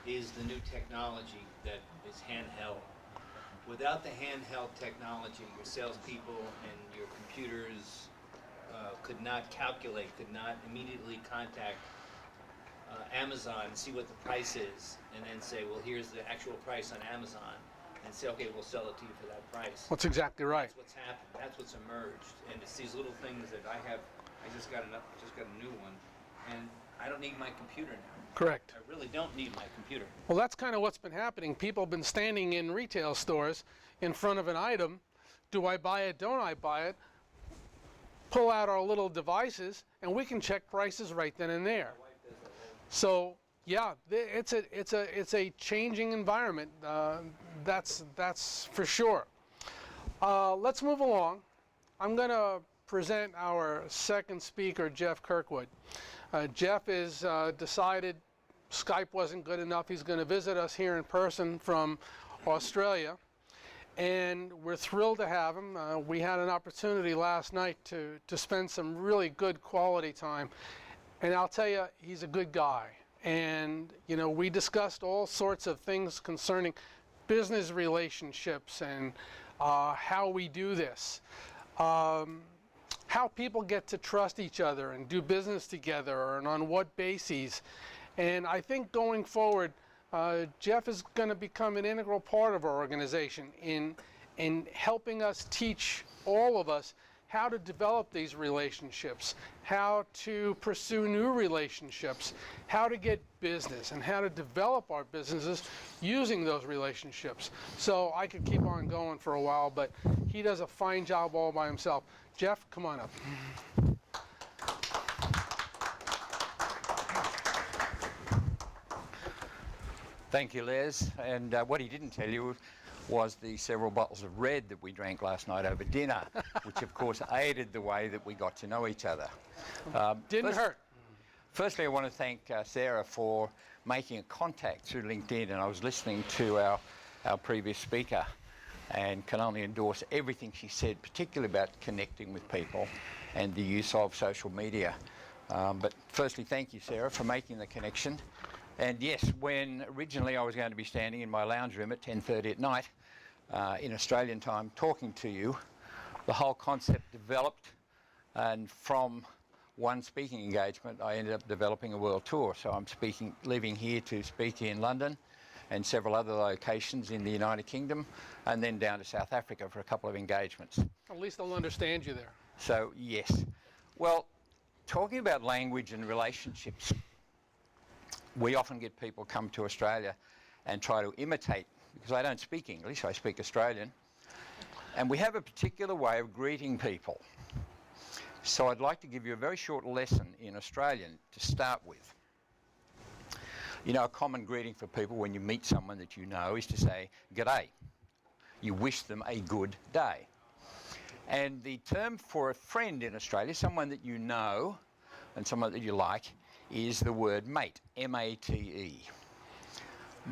is the new technology that is handheld. Without the handheld technology, your salespeople and your computers could not calculate, could not immediately contact Amazon and see what the price is, and then say, well, here's the actual price on Amazon, and say, okay, we'll sell it to you for that price. That's exactly right. That's what's happened. That's what's emerged, and it's these little things that I have. I just got a new one, and I don't need my computer now. Correct. I really don't need my computer. Well, that's kind of what's been happening. People have been standing in retail stores in front of an item. Do I buy it? Don't I buy it? Pull out our little devices, and we can check prices right then and there. So, yeah, it's a changing environment. That's for sure. Let's move along. I'm going to present our second speaker, Geoff Kirkwood. Geoff has decided Skype wasn't good enough. He's going to visit us here in person from Australia. and we're thrilled to have him. We had an opportunity last night to spend some really good quality time, and I'll tell you, he's a good guy. And you know, we discussed all sorts of things concerning business relationships and how we do this, how people get to trust each other and do business together, and on what bases. And I think going forward, Geoff is going to become an integral part of our organization in helping us teach all of us how to develop these relationships, how to pursue new relationships, how to get business, and how to develop our businesses using those relationships. So I could keep on going for a while, but he does a fine job all by himself. Geoff, come on up. Thank you, Les. And what he didn't tell you was the several bottles of red that we drank last night over dinner, which of course aided the way that we got to know each other. Didn't hurt. Firstly, I want to thank Sarah for making a contact through LinkedIn, and I was listening to our previous speaker and can only endorse everything she said, particularly about connecting with people and the use of social media. But firstly, thank you, Sarah, for making the connection. And yes, when originally I was going to be standing in my lounge room at 10:30 at night in Australian time talking to you, the whole concept developed, and from one speaking engagement I ended up developing a world tour. So I'm leaving here to speak in London and several other locations in the United Kingdom, and then down to South Africa for a couple of engagements. At least they'll understand you there. So yes. Well, talking about language and relationships, we often get people come to Australia and try to imitate, because I don't speak English, I speak Australian, and we have a particular way of greeting people. So I'd like to give you a very short lesson in Australian to start with. You know, a common greeting for people when you meet someone that you know is to say, "G'day." You wish them a good day. And the term for a friend in Australia, someone that you know and someone that you like, is the word mate, M-A-T-E.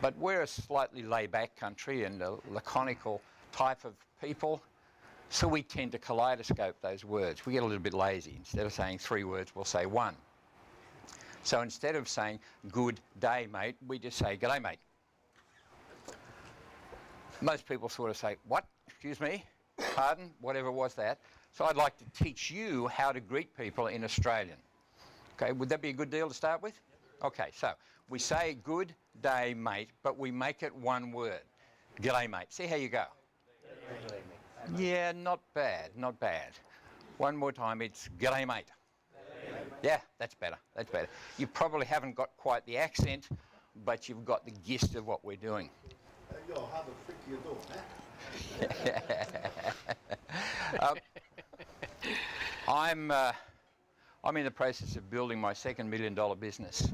But we're a slightly laid-back country and a laconical type of people, so we tend to kaleidoscope those words. We get a little bit lazy. Instead of saying 3 words, we'll say 1. So instead of saying good day, mate, we just say g'day, mate. Most people sort of say, what? Excuse me? Pardon? Whatever was that? So I'd like to teach you how to greet people in Australian. Okay, would that be a good deal to start with? Okay, so we say good day, mate, but we make it 1 word. G'day, mate. See how you go? Yeah, not bad, not bad. 1 more time, it's g'day, mate. Yeah, that's better, that's better. You probably haven't got quite the accent, but you've got the gist of what we're doing. Yo, how the frick you doing, I'm in the process of building my second $1 million business.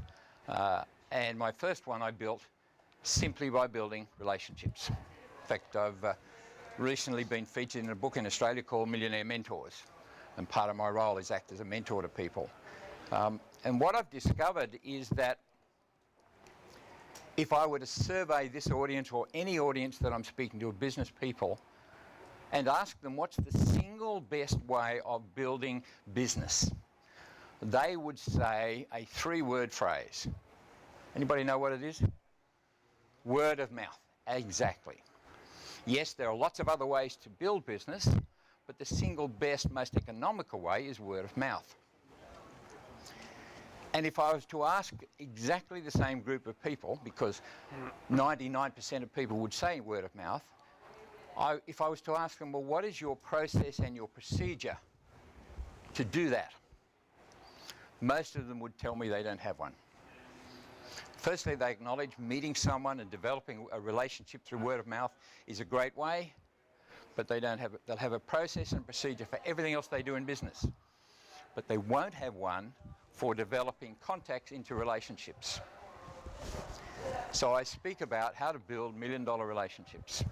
And my first one I built simply by building relationships. In fact, I've recently been featured in a book in Australia called Millionaire Mentors. And part of my role is act as a mentor to people. And what I've discovered is that if I were to survey this audience or any audience that I'm speaking to of business people and ask them what's the single best way of building business, they would say a 3-word phrase. Anybody know what it is? Word of mouth. Exactly. Yes, there are lots of other ways to build business, but the single best, most economical way is word of mouth. And if I was to ask exactly the same group of people, because 99% of people would say word of mouth, if I was to ask them, well, what is your process and your procedure to do that? Most of them would tell me they don't have one. Firstly, they acknowledge meeting someone and developing a relationship through word of mouth is a great way, but they don't have it. They'll have a process and procedure for everything else they do in business, but they won't have one for developing contacts into relationships. So I speak about how to build $1 million relationships.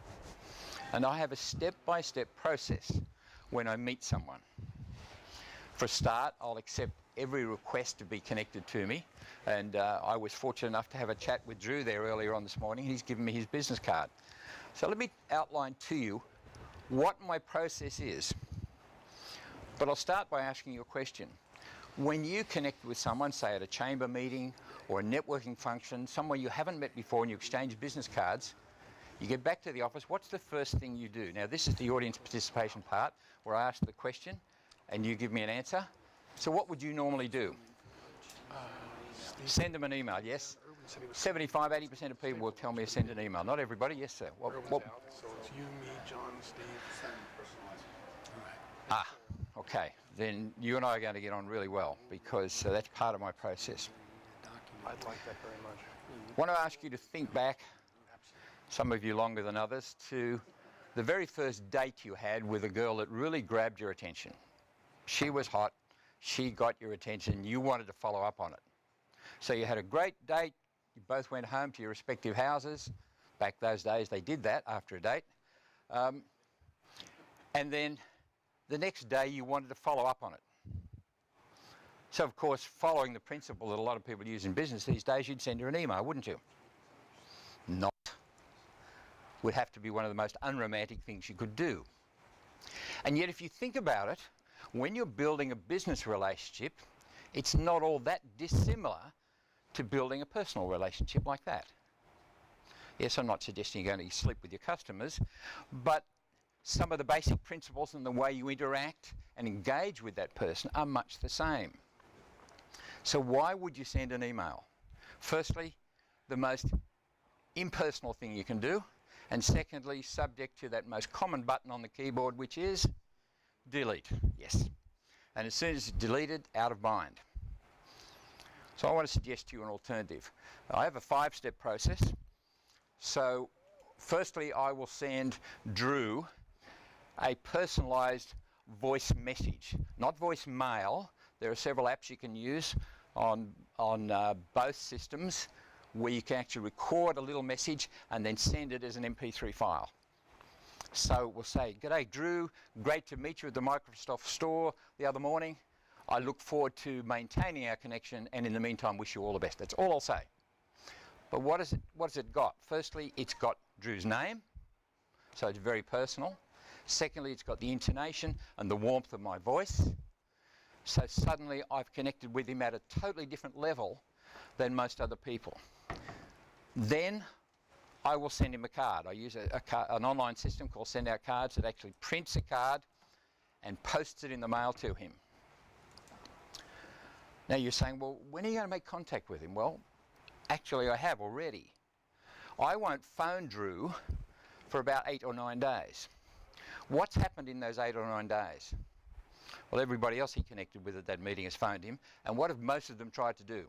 And I have a step-by-step process when I meet someone. For a start, I'll accept every request to be connected to me. And I was fortunate enough to have a chat with Drew there earlier on this morning. He's given me his business card. So let me outline to you what my process is. But I'll start by asking you a question. When you connect with someone, say at a chamber meeting or a networking function, someone you haven't met before, and you exchange business cards, you get back to the office, what's the first thing you do? Now, this is the audience participation part where I ask the question and you give me an answer. So what would you normally do? Send them an email, yes? 75, 80% of people will tell me to send an email. Not everybody, yes, sir. So it's you, me, John, Steve. Okay. Then you and I are going to get on really well because that's part of my process. I'd like that very much. I want to ask you to think back, some of you longer than others, to the very first date you had with a girl that really grabbed your attention. She was hot, she got your attention, you wanted to follow up on it. So you had a great date, you both went home to your respective houses. Back those days they did that after a date. And then the next day you wanted to follow up on it. So of course, following the principle that a lot of people use in business these days, you'd send her an email, wouldn't you? Not. Would have to be one of the most unromantic things you could do. And yet if you think about it, when you're building a business relationship, it's not all that dissimilar to building a personal relationship like that. Yes, I'm not suggesting you're going to sleep with your customers, but some of the basic principles and the way you interact and engage with that person are much the same. So why would you send an email? Firstly, the most impersonal thing you can do, and secondly, subject to that most common button on the keyboard, which is delete. Yes. And as soon as it's deleted, out of mind. So I want to suggest to you an alternative. I have a 5-step process. So firstly, I will send Drew a personalized voice message, not voicemail. There are several apps you can use on both systems where you can actually record a little message and then send it as an MP3 file. So we'll say, "G'day Drew, great to meet you at the Microsoft store the other morning. I look forward to maintaining our connection and in the meantime wish you all the best." That's all I'll say. But what has it got? Firstly, it's got Drew's name, so it's very personal. Secondly, it's got the intonation and the warmth of my voice. So suddenly I've connected with him at a totally different level than most other people. Then I will send him a card. I use an online system called Send Out Cards that actually prints a card and posts it in the mail to him. Now you're saying, well, when are you going to make contact with him? Well, actually I have already. I won't phone Drew for about 8 or 9 days. What's happened in those 8 or 9 days? Well, everybody else he connected with at that meeting has phoned him, and what have most of them tried to do?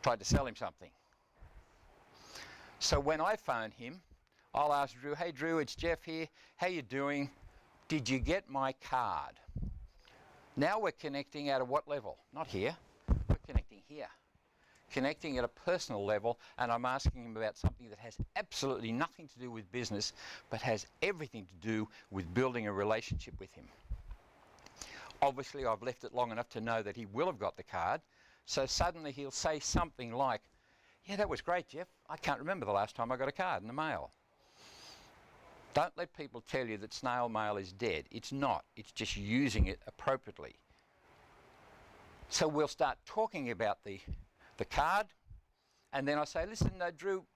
Tried to sell him something. So when I phone him, I'll ask Drew, "Hey Drew, it's Geoff here. How you doing? Did you get my card?" Now we're connecting at a what level? Not here. We're connecting here. Connecting at a personal level, and I'm asking him about something that has absolutely nothing to do with business, but has everything to do with building a relationship with him. Obviously, I've left it long enough to know that he will have got the card, so suddenly he'll say something like, "Yeah, that was great, Geoff. I can't remember the last time I got a card in the mail." Don't let people tell you that snail mail is dead. It's not. It's just using it appropriately. So we'll start talking about the card, and then I say, "Listen, Drew,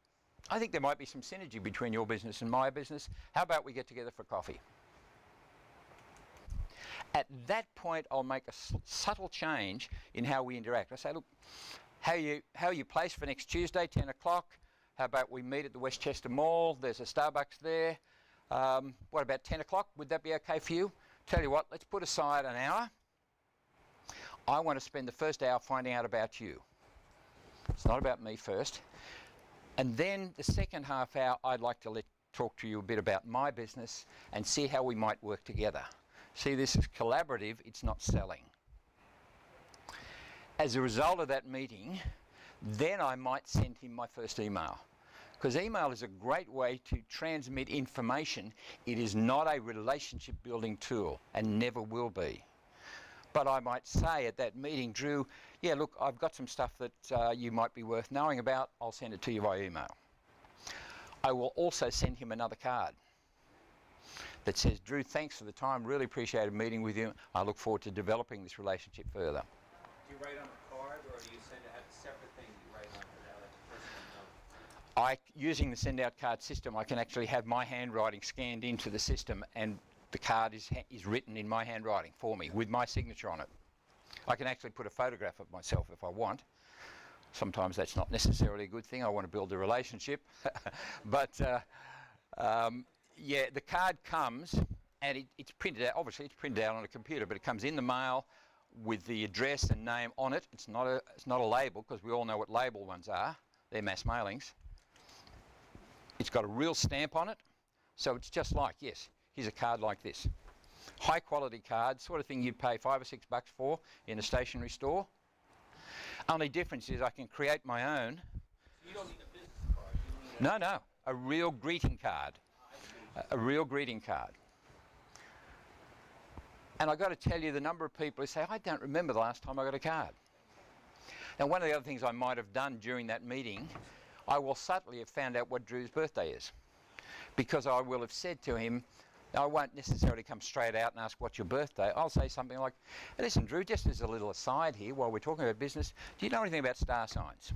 I think there might be some synergy between your business and my business. How about we get together for coffee?" At that point, I'll make a subtle change in how we interact. I say, "Look, how are you placed for next Tuesday, 10 o'clock? How about we meet at the Westchester Mall? There's a Starbucks there. What about 10 o'clock? Would that be okay for you? Tell you what, let's put aside an hour. I want to spend the first hour finding out about you. It's not about me first. And then the second half hour, I'd like to talk to you a bit about my business and see how we might work together." See, this is collaborative, it's not selling. As a result of that meeting, then I might send him my first email. Because email is a great way to transmit information. It is not a relationship building tool and never will be. But I might say at that meeting, "Drew, yeah, look, I've got some stuff that you might be worth knowing about. I'll send it to you by email." I will also send him another card that says, Drew, thanks for the time, really appreciated meeting with you. I look forward to developing this relationship further. Do you write on a card, or do you send it a separate thing you write on for that, like a personal note? Using the send out card system, I can actually have my handwriting scanned into the system, and the card is written in my handwriting for me with my signature on it. I can actually put a photograph of myself if I want. Sometimes that's not necessarily a good thing. I want to build a relationship. But yeah, the card comes and it's printed out. Obviously, it's printed out on a computer, but it comes in the mail with the address and name on it. It's not a label, because we all know what label ones are. They're mass mailings. It's got a real stamp on it, so it's just like, yes, here's a card like this. High quality card, sort of thing you'd pay $5 or $6 for in a stationery store. Only difference is I can create my own. You don't need a business card. You need No, a real greeting card. A real greeting card. And I've got to tell you, the number of people who say, I don't remember the last time I got a card. Now, one of the other things I might have done during that meeting, I will subtly have found out what Drew's birthday is. Because I will have said to him, I won't necessarily come straight out and ask what's your birthday. I'll say something like, hey, listen, Drew, just as a little aside here while we're talking about business, do you know anything about star signs?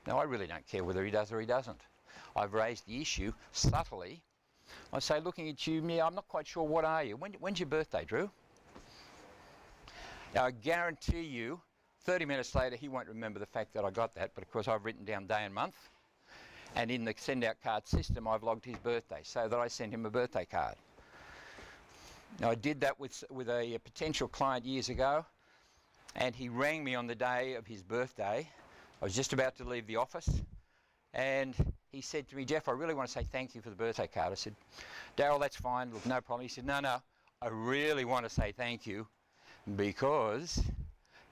Now, I really don't care whether he does or he doesn't. I've raised the issue subtly. I say, looking at you, yeah, I'm not quite sure, what are you? When's your birthday, Drew? Now, I guarantee you, 30 minutes later, he won't remember the fact that I got that, but of course I've written down day and month. And in the send-out card system, I've logged his birthday so that I send him a birthday card. Now, I did that with a potential client years ago, and he rang me on the day of his birthday. I was just about to leave the office, and he said to me, Geoff, I really want to say thank you for the birthday card. I said, Darryl, that's fine, look, no problem. He said, no, I really want to say thank you because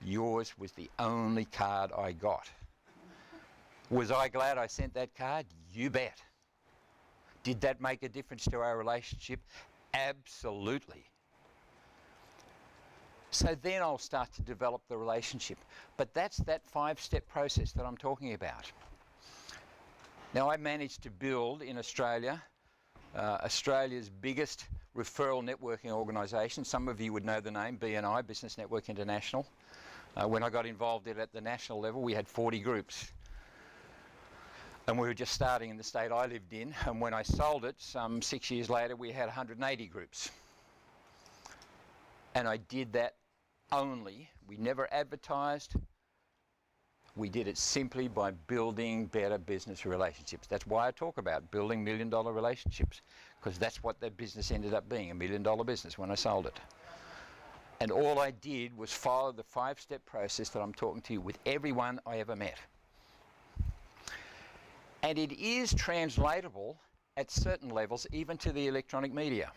yours was the only card I got. Was I glad I sent that card? You bet. Did that make a difference to our relationship? Absolutely. So then I'll start to develop the relationship. But that's that 5-step process that I'm talking about. Now, I managed to build in Australia, Australia's biggest referral networking organisation. Some of you would know the name, BNI, Business Network International. When I got involved in it at the national level, we had 40 groups. And we were just starting in the state I lived in, and when I sold it, some 6 years later, we had 180 groups. And I did that only. We never advertised. We did it simply by building better business relationships. That's why I talk about building $1 million relationships, because that's what that business ended up being, $1 million business when I sold it. And all I did was follow the 5-step process that I'm talking to you with everyone I ever met. And it is translatable at certain levels, even to the electronic media.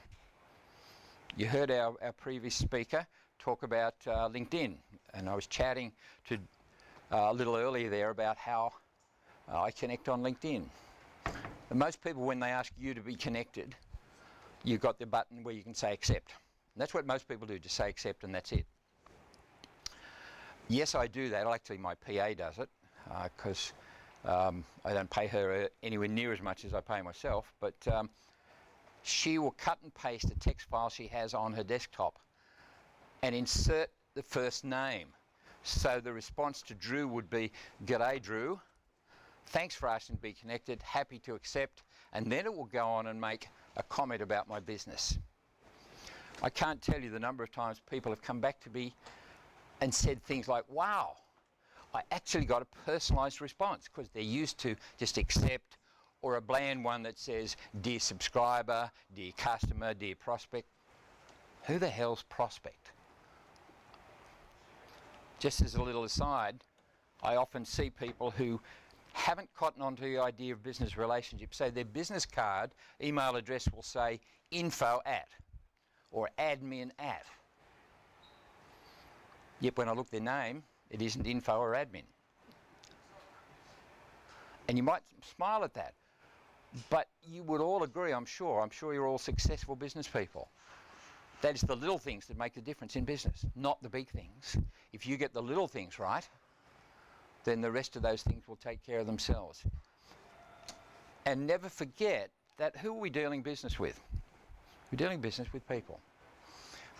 You heard our previous speaker talk about LinkedIn, and I was chatting to a little earlier there about how I connect on LinkedIn. And most people, when they ask you to be connected, you've got the button where you can say accept. And that's what most people do, just say accept and that's it. Yes, I do that. Actually, my PA does it, because I don't pay her anywhere near as much as I pay myself, but she will cut and paste a text file she has on her desktop and insert the first name. So the response to Drew would be, "G'day, Drew. Thanks for asking to be connected. Happy to accept." And then it will go on and make a comment about my business. I can't tell you the number of times people have come back to me and said things like, "Wow, I actually got a personalised response," because they're used to just accept, or a bland one that says, "Dear subscriber, dear customer, dear prospect." Who the hell's prospect? Just as a little aside, I often see people who haven't cottoned onto the idea of business relationships. So their business card, email address will say info@ or admin@. Yet when I look their name, it isn't info or admin. And you might smile at that, but you would all agree, I'm sure you're all successful business people. That is the little things that make the difference in business, not the big things. If you get the little things right, then the rest of those things will take care of themselves. And never forget that who are we dealing business with? We're dealing business with people.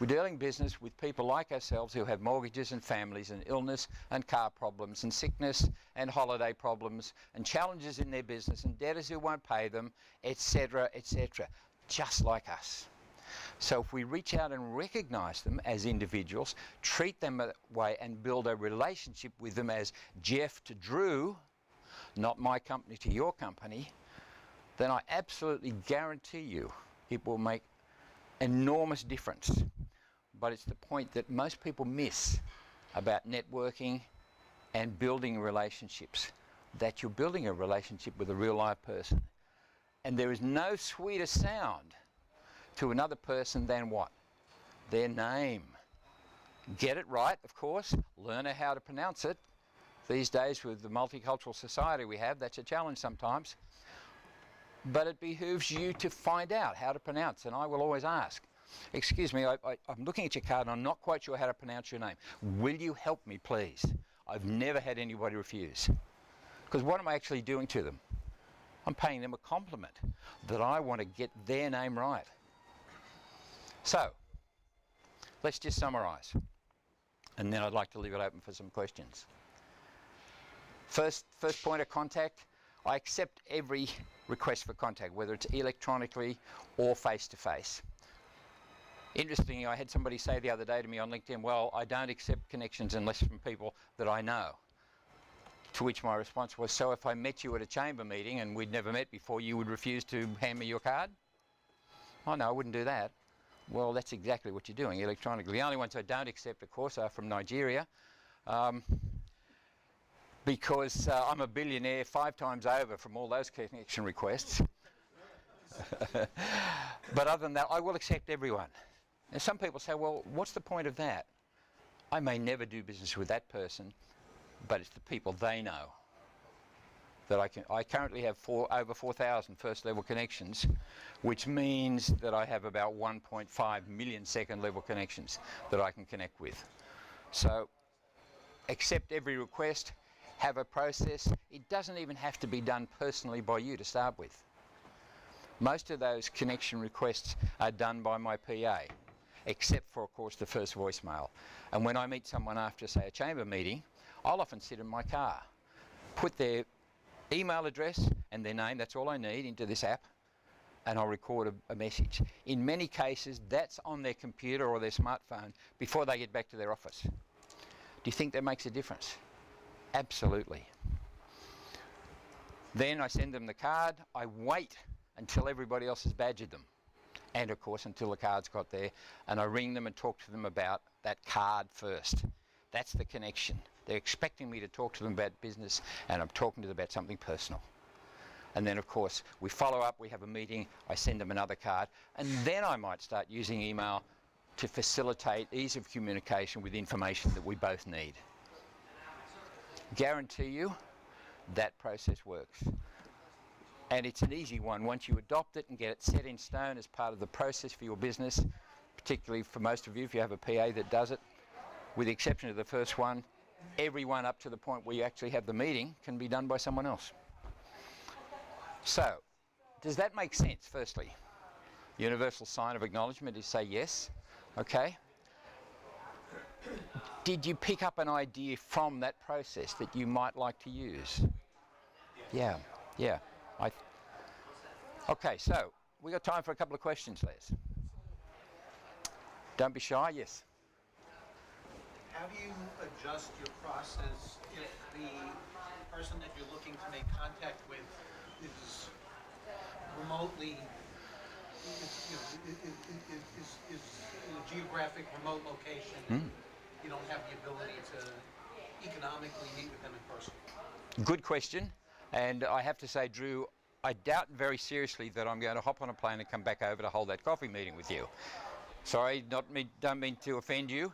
We're dealing business with people like ourselves who have mortgages and families and illness and car problems and sickness and holiday problems and challenges in their business and debtors who won't pay them, etc., just like us. So if we reach out and recognise them as individuals, treat them that way and build a relationship with them as Geoff to Drew, not my company to your company, then I absolutely guarantee you it will make enormous difference. But it's the point that most people miss about networking and building relationships, that you're building a relationship with a real live person. And there is no sweeter sound to another person than what? Their name. Get it right, of course. Learn how to pronounce it. These days with the multicultural society we have, that's a challenge sometimes. But it behooves you to find out how to pronounce, and I will always ask, excuse me, I'm looking at your card and I'm not quite sure how to pronounce your name. Will you help me, please? I've never had anybody refuse. Because what am I actually doing to them? I'm paying them a compliment that I want to get their name right. So, let's just summarise. And then I'd like to leave it open for some questions. First point of contact, I accept every request for contact, whether it's electronically or face-to-face. Interestingly, I had somebody say the other day to me on LinkedIn, well, I don't accept connections unless from people that I know. To which my response was, so if I met you at a chamber meeting and we'd never met before, you would refuse to hand me your card? Oh no, I wouldn't do that. Well, that's exactly what you're doing electronically. The only ones I don't accept, of course, are from Nigeria. Because I'm a billionaire 5 times over from all those connection requests. But other than that, I will accept everyone. And some people say, well, what's the point of that? I may never do business with that person, but it's the people they know that I currently have over 4,000 first level connections, which means that I have about 1.5 million second level connections that I can connect with. So accept every request, have a process. It doesn't even have to be done personally by you to start with. Most of those connection requests are done by my PA, except for, of course, the first voicemail. And when I meet someone after, say, a chamber meeting, I'll often sit in my car, put their email address and their name, that's all I need, into this app, and I'll record a message. In many cases, that's on their computer or their smartphone before they get back to their office. Do you think that makes a difference? Absolutely. Then I send them the card. I wait until everybody else has badgered them. And of course, until the card's got there. And I ring them and talk to them about that card first. That's the connection. They're expecting me to talk to them about business, and I'm talking to them about something personal. And then, of course, we follow up, we have a meeting, I send them another card, and then I might start using email to facilitate ease of communication with information that we both need. Guarantee you that process works. And it's an easy one. Once you adopt it and get it set in stone as part of the process for your business, particularly for most of you if you have a PA that does it, with the exception of the first one, everyone up to the point where you actually have the meeting can be done by someone else. So, does that make sense, firstly? Universal sign of acknowledgement is say yes. Okay. Did you pick up an idea from that process that you might like to use? Yeah. Okay, so we got time for a couple of questions, Les. Don't be shy, yes. How do you adjust your process if the person that you're looking to make contact with is remotely, is in a geographic remote location? You don't have the ability to economically meet with them in person. Good question, and I have to say, Drew, I doubt very seriously that I'm going to hop on a plane and come back over to hold that coffee meeting with you. Sorry, don't mean to offend you.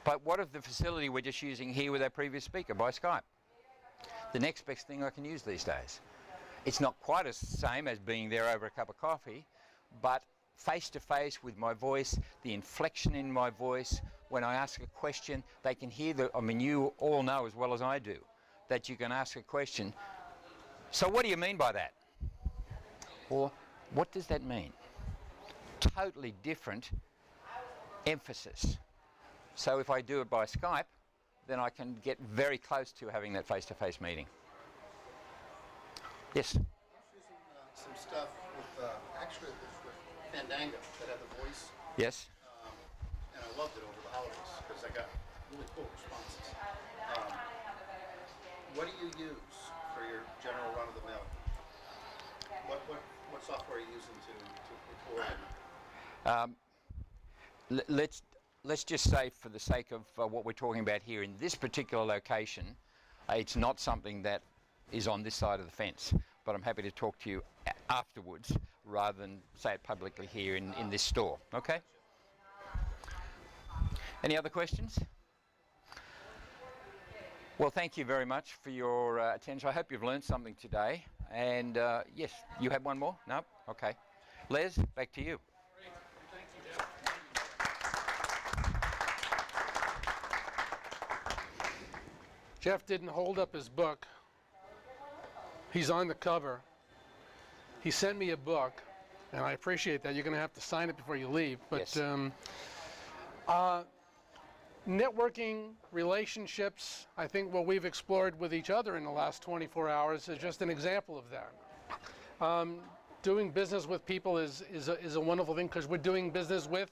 But what of the facility we're just using here with our previous speaker by Skype? The next best thing I can use these days. It's not quite as same as being there over a cup of coffee, but face to face with my voice, the inflection in my voice, when I ask a question, they can hear you all know as well as I do, that you can ask a question. So what do you mean by that? Or what does that mean? Totally different emphasis. So if I do it by Skype, then I can get very close to having that face-to-face meeting. Yes? I was using some stuff with, actually it was with Fandango that had the voice, Yes? and I loved it over the holidays because I got really cool responses. What do you use for your general run-of-the-mill? What software are you using to record? Let's just say, for the sake of what we're talking about here in this particular location, it's not something that is on this side of the fence, but I'm happy to talk to you afterwards rather than say it publicly here in this store. Okay? Any other questions? Well, thank you very much for your attention. I hope you've learned something today. And yes, you have one more? No? Okay. Les, back to you. Geoff didn't hold up his book. He's on the cover. He sent me a book, and I appreciate that. You're going to have to sign it before you leave. But Yes. Networking, relationships, I think what we've explored with each other in the last 24 hours is just an example of that. Doing business with people is a wonderful thing because we're doing business with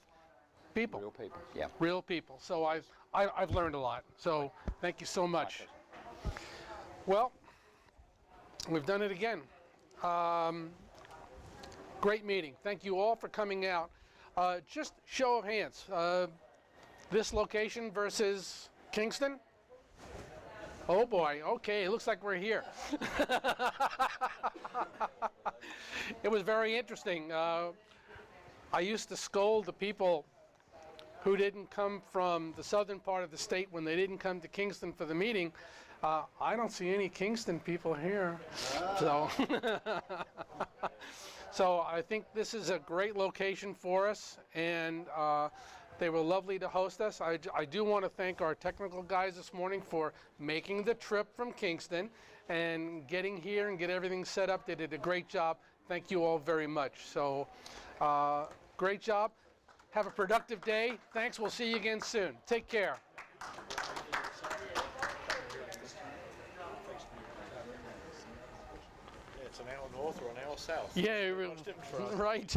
people. Real people, yeah. Real people. So I've learned a lot. So thank you so much. Well, we've done it again. Great meeting. Thank you all for coming out. Just show of hands. This location versus Kingston? Oh boy, okay, it looks like we're here. It was very interesting. I used to scold the people who didn't come from the southern part of the state when they didn't come to Kingston for the meeting. I don't see any Kingston people here. So, so I think this is a great location for us, and they were lovely to host us. I do want to thank our technical guys this morning for making the trip from Kingston and getting here and get everything set up. They did a great job. Thank you all very much. So, great job. Have a productive day. Thanks. We'll see you again soon. Take care. It's an hour north or an hour south. Yeah, right.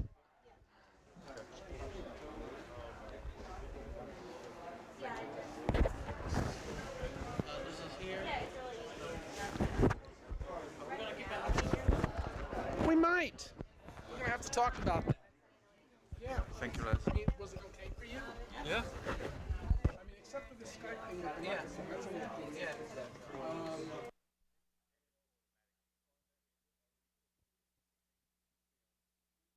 We might. We're going to have to talk about that. Yeah. Thank you, Les. I mean, was it okay for you? Yeah. I mean, except for the Skype thing with the microphone, that's a little cool.